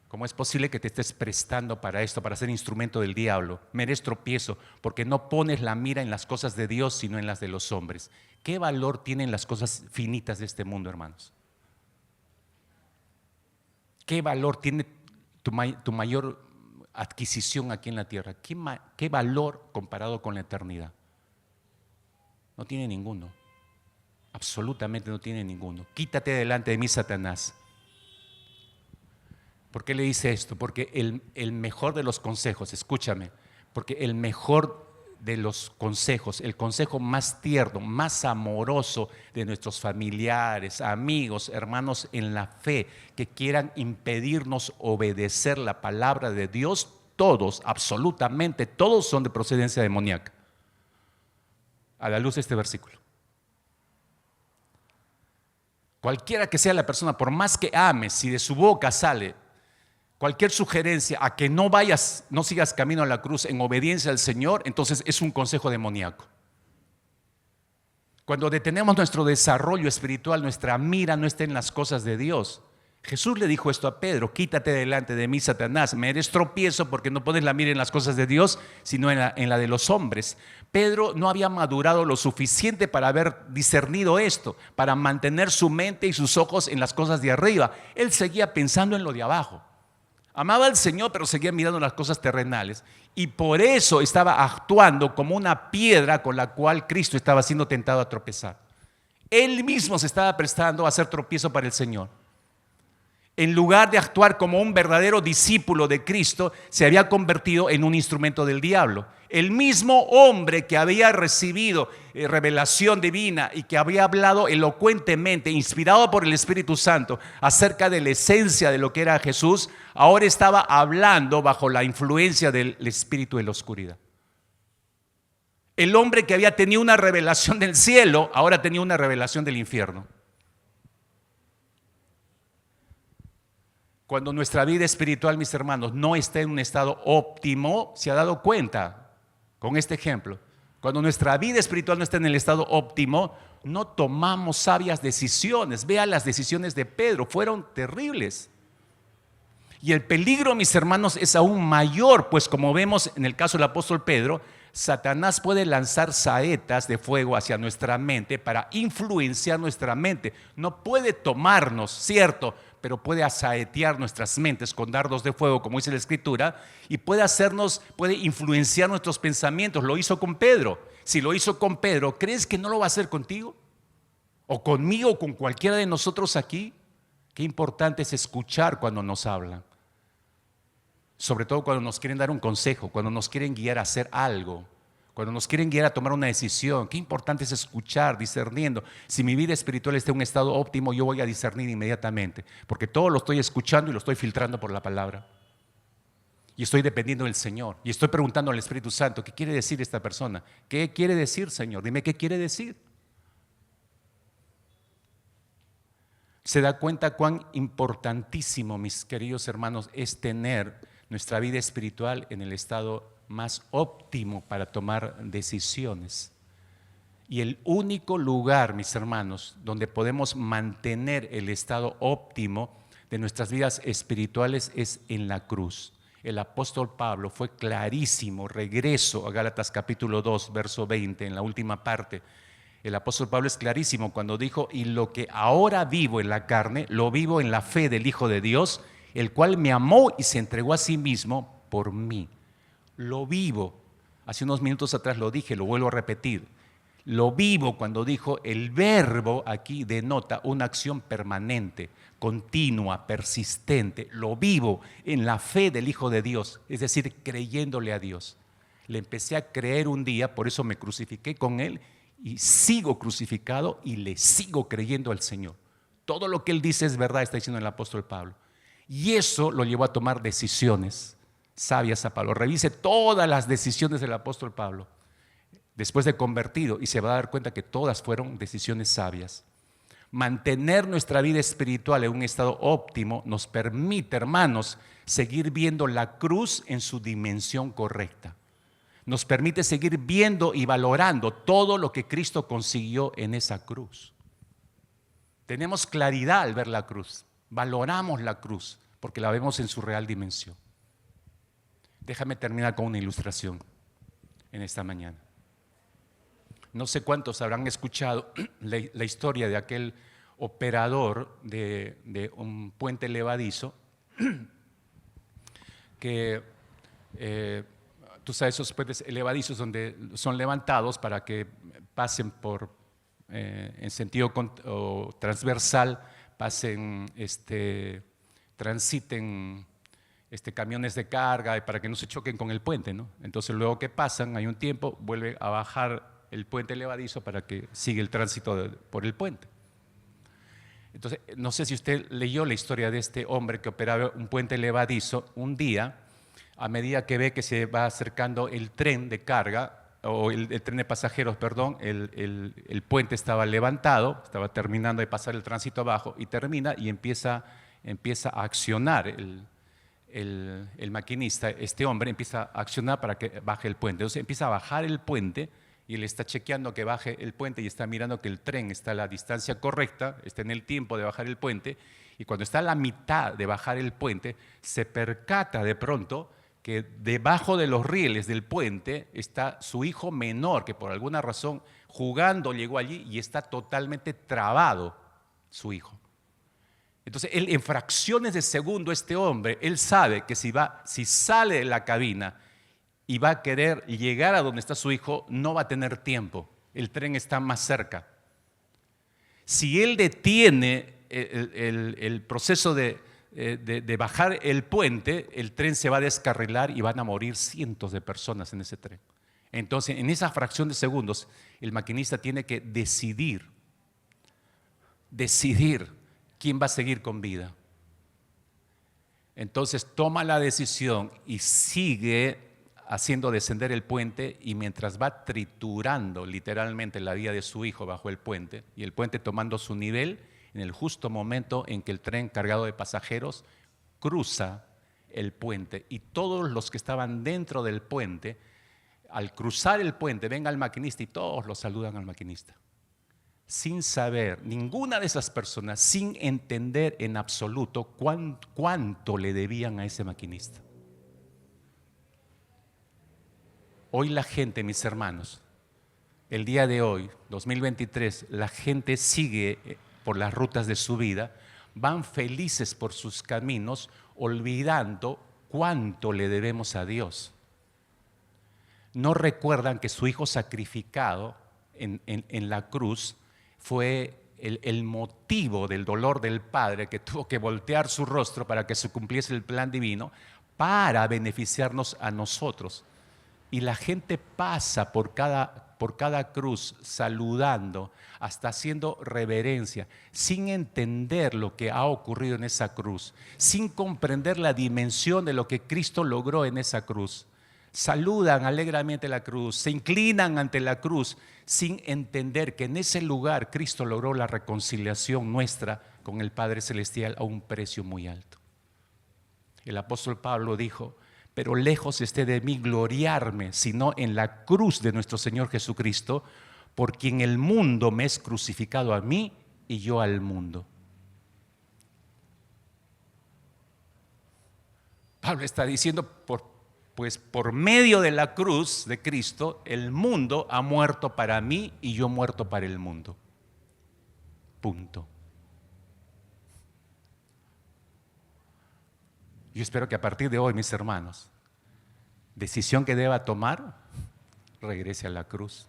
¿cómo es posible que te estés prestando para esto, para ser instrumento del diablo? Me eres tropiezo porque no pones la mira en las cosas de Dios, sino en las de los hombres. ¿Qué valor tienen las cosas finitas de este mundo, hermanos? ¿Qué valor tiene tu mayor adquisición aquí en la tierra? ¿Qué valor comparado con la eternidad? No tiene ninguno. Absolutamente no tiene ninguno. Quítate delante de mí, Satanás. ¿Por qué le dice esto? Porque el mejor de los consejos, escúchame, porque el mejor de los consejos, el consejo más tierno, más amoroso de nuestros familiares, amigos, hermanos en la fe, que quieran impedirnos obedecer la palabra de Dios, todos, absolutamente todos son de procedencia demoníaca. A la luz de este versículo. Cualquiera que sea la persona, por más que ames, si de su boca sale cualquier sugerencia a que no vayas, no sigas camino a la cruz en obediencia al Señor, entonces es un consejo demoníaco. Cuando detenemos nuestro desarrollo espiritual, nuestra mira no está en las cosas de Dios. Jesús le dijo esto a Pedro: quítate delante de mí, Satanás, me eres tropiezo porque no pones la mira en las cosas de Dios, sino en la de los hombres. Pedro no había madurado lo suficiente para haber discernido esto, para mantener su mente y sus ojos en las cosas de arriba. Él seguía pensando en lo de abajo. Amaba al Señor, pero seguía mirando las cosas terrenales, y por eso estaba actuando como una piedra con la cual Cristo estaba siendo tentado a tropezar. Él mismo se estaba prestando a hacer tropiezo para el Señor. En lugar de actuar como un verdadero discípulo de Cristo, se había convertido en un instrumento del diablo. El mismo hombre que había recibido revelación divina y que había hablado elocuentemente, inspirado por el Espíritu Santo, acerca de la esencia de lo que era Jesús, ahora estaba hablando bajo la influencia del espíritu de la oscuridad. El hombre que había tenido una revelación del cielo, ahora tenía una revelación del infierno. Cuando nuestra vida espiritual, mis hermanos, no está en un estado óptimo, ¿se ha dado cuenta con este ejemplo? Cuando nuestra vida espiritual no está en el estado óptimo, no tomamos sabias decisiones. Vea las decisiones de Pedro, fueron terribles. Y el peligro, mis hermanos, es aún mayor, pues como vemos en el caso del apóstol Pedro, Satanás puede lanzar saetas de fuego hacia nuestra mente para influenciar nuestra mente. No puede tomarnos, cierto, pero puede asaetear nuestras mentes con dardos de fuego, como dice la Escritura, y puede influenciar nuestros pensamientos. Lo hizo con Pedro. Si lo hizo con Pedro, ¿crees que no lo va a hacer contigo? ¿O conmigo, o con cualquiera de nosotros aquí? Qué importante es escuchar cuando nos hablan. Sobre todo cuando nos quieren dar un consejo, cuando nos quieren guiar a hacer algo, cuando nos quieren guiar a tomar una decisión. Qué importante es escuchar, discerniendo. Si mi vida espiritual está en un estado óptimo, yo voy a discernir inmediatamente, porque todo lo estoy escuchando y lo estoy filtrando por la palabra. Y estoy dependiendo del Señor. Y estoy preguntando al Espíritu Santo: ¿qué quiere decir esta persona? ¿Qué quiere decir, Señor? Dime qué quiere decir. Se da cuenta cuán importantísimo, mis queridos hermanos, es tener nuestra vida espiritual en el estado más óptimo para tomar decisiones. Y el único lugar, mis hermanos, donde podemos mantener el estado óptimo de nuestras vidas espirituales es en la cruz. El apóstol Pablo fue clarísimo. Regreso a Gálatas capítulo 2, verso 20, en la última parte. El apóstol Pablo es clarísimo cuando dijo: y lo que ahora vivo en la carne, lo vivo en la fe del Hijo de Dios, el cual me amó y se entregó a sí mismo por mí. Lo vivo. Hace unos minutos atrás lo dije, lo vuelvo a repetir. Lo vivo cuando dijo, el verbo aquí denota una acción permanente, continua, persistente. Lo vivo en la fe del Hijo de Dios, es decir, creyéndole a Dios. Le empecé a creer un día, por eso me crucifiqué con Él y sigo crucificado y le sigo creyendo al Señor. Todo lo que Él dice es verdad, está diciendo el apóstol Pablo. Y eso lo llevó a tomar decisiones sabias a Pablo. Revise todas las decisiones del apóstol Pablo después de convertido y se va a dar cuenta que todas fueron decisiones sabias. Mantener nuestra vida espiritual en un estado óptimo nos permite, hermanos, seguir viendo la cruz en su dimensión correcta. Nos permite seguir viendo y valorando todo lo que Cristo consiguió en esa cruz. Tenemos claridad al ver la cruz. Valoramos la cruz porque la vemos en su real dimensión. Déjame terminar con una ilustración en esta mañana. No sé cuántos habrán escuchado la historia de aquel operador de un puente levadizo que tú sabes, esos puentes elevadizos donde son levantados para que pasen por en sentido o transversal, pasen, transiten camiones de carga y para que no se choquen con el puente, ¿no? Entonces luego que pasan, hay un tiempo, vuelve a bajar el puente elevadizo para que siga el tránsito por el puente. Entonces, no sé si usted leyó la historia de este hombre que operaba un puente elevadizo. Un día, a medida que ve que se va acercando el tren de carga, o el tren de pasajeros, perdón, el puente estaba levantado, estaba terminando de pasar el tránsito abajo, y termina y empieza a accionar el maquinista, este hombre empieza a accionar para que baje el puente. Entonces empieza a bajar el puente y él está chequeando que baje el puente y está mirando que el tren está a la distancia correcta, está en el tiempo de bajar el puente, y cuando está a la mitad de bajar el puente, se percata de pronto que debajo de los rieles del puente está su hijo menor, que por alguna razón jugando llegó allí y está totalmente trabado su hijo. Entonces, él, en fracciones de segundo, este hombre, él sabe que si sale de la cabina y va a querer llegar a donde está su hijo, no va a tener tiempo. El tren está más cerca. Si él detiene el proceso de bajar el puente, el tren se va a descarrilar y van a morir cientos de personas en ese tren. Entonces, en esa fracción de segundos, el maquinista tiene que decidir quién va a seguir con vida. Entonces toma la decisión y sigue haciendo descender el puente, y mientras va triturando literalmente la vida de su hijo bajo el puente, y el puente tomando su nivel, en el justo momento en que el tren cargado de pasajeros cruza el puente, y todos los que estaban dentro del puente, al cruzar el puente, ven al maquinista y todos lo saludan al maquinista. Sin saber, ninguna de esas personas, sin entender en absoluto cuánto le debían a ese maquinista. Hoy la gente, mis hermanos, el día de hoy, 2023, la gente sigue por las rutas de su vida, van felices por sus caminos, olvidando cuánto le debemos a Dios. No recuerdan que su hijo sacrificado en la cruz fue el motivo del dolor del Padre, que tuvo que voltear su rostro para que se cumpliese el plan divino, para beneficiarnos a nosotros. Y la gente pasa por cada cruz saludando, hasta haciendo reverencia, sin entender lo que ha ocurrido en esa cruz, sin comprender la dimensión de lo que Cristo logró en esa cruz. Saludan alegremente la cruz, se inclinan ante la cruz, sin entender que en ese lugar Cristo logró la reconciliación nuestra con el Padre Celestial a un precio muy alto. El apóstol Pablo dijo: pero lejos esté de mí gloriarme, sino en la cruz de nuestro Señor Jesucristo, por quien el mundo me es crucificado a mí y yo al mundo. Pablo está diciendo, pues por medio de la cruz de Cristo, el mundo ha muerto para mí y yo muerto para el mundo. Punto. Yo espero que a partir de hoy, mis hermanos, decisión que deba tomar, regrese a la cruz.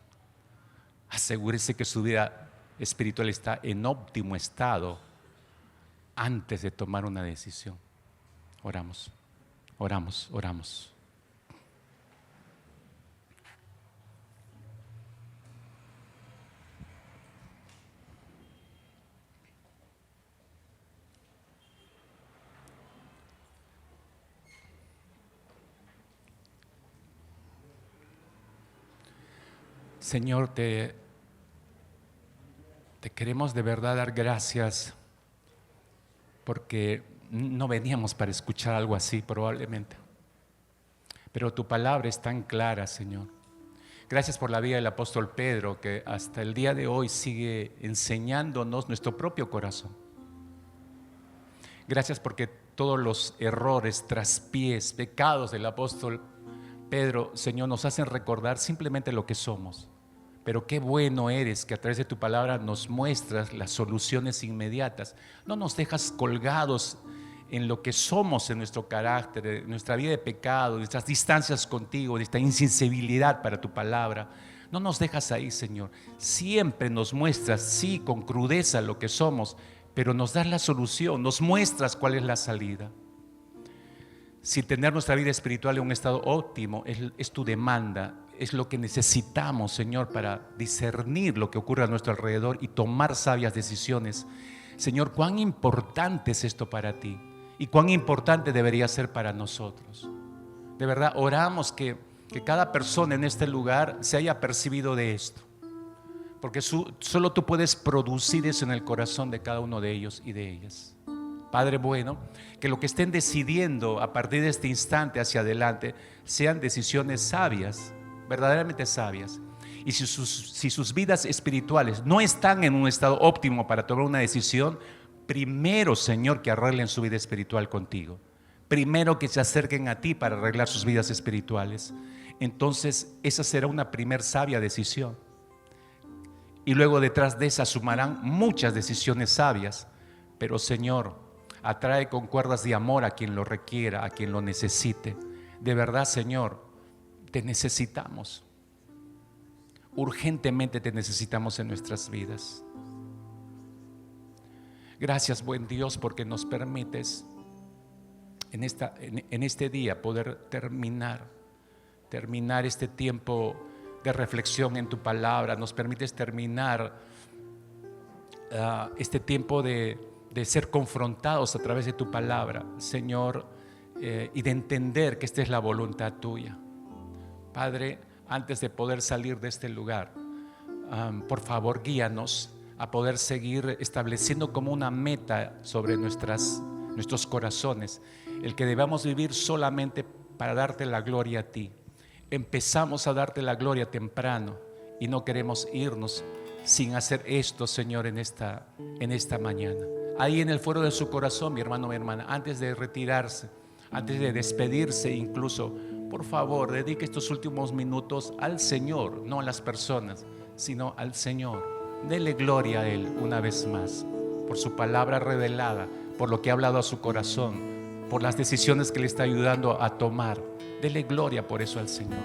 Asegúrese que su vida espiritual está en óptimo estado antes de tomar una decisión. Oramos, oramos, oramos. Señor, te queremos de verdad dar gracias, porque no veníamos para escuchar algo así probablemente, pero tu palabra es tan clara, Señor. Gracias por la vida del apóstol Pedro, que hasta el día de hoy sigue enseñándonos nuestro propio corazón. Gracias porque todos los errores, traspiés, pecados del apóstol Pedro, Señor, nos hacen recordar simplemente lo que somos. Pero qué bueno eres que a través de tu palabra nos muestras las soluciones inmediatas. No nos dejas colgados en lo que somos, en nuestro carácter, en nuestra vida de pecado, nuestras distancias contigo, nuestra insensibilidad para tu palabra. No nos dejas ahí, Señor. Siempre nos muestras, sí, con crudeza lo que somos, pero nos das la solución, nos muestras cuál es la salida. Si tener nuestra vida espiritual en un estado óptimo es tu demanda, es lo que necesitamos, Señor, para discernir lo que ocurre a nuestro alrededor y tomar sabias decisiones. Señor, cuán importante es esto para ti y cuán importante debería ser para nosotros. De verdad, oramos que cada persona en este lugar se haya percibido de esto, porque solo tú puedes producir eso en el corazón de cada uno de ellos y de ellas. Padre bueno, que lo que estén decidiendo a partir de este instante hacia adelante sean decisiones sabias, verdaderamente sabias. Y si sus vidas espirituales no están en un estado óptimo para tomar una decisión, primero, Señor, que arreglen su vida espiritual contigo. Primero que se acerquen a ti para arreglar sus vidas espirituales. Entonces esa será una primer sabia decisión. Y luego detrás de esa sumarán muchas decisiones sabias. Pero, Señor, atrae con cuerdas de amor a quien lo requiera, a quien lo necesite. De verdad, Señor, te necesitamos. Urgentemente te necesitamos en nuestras vidas. Gracias, buen Dios, porque nos permites en este día poder terminar este tiempo de reflexión en tu palabra. Nos permites terminar este tiempo de ser confrontados a través de tu palabra, Señor, y de entender que esta es la voluntad tuya. Padre, antes de poder salir de este lugar, por favor, guíanos a poder seguir estableciendo como una meta sobre nuestros corazones, el que debamos vivir solamente para darte la gloria a ti. Empezamos a darte la gloria temprano y no queremos irnos sin hacer esto, Señor, en esta mañana. Ahí en el fuero de su corazón, mi hermano, mi hermana, antes de retirarse, antes de despedirse incluso, por favor, dedique estos últimos minutos al Señor, no a las personas, sino al Señor. Dele gloria a Él una vez más, por su palabra revelada, por lo que ha hablado a su corazón, por las decisiones que le está ayudando a tomar. Dele gloria por eso al Señor.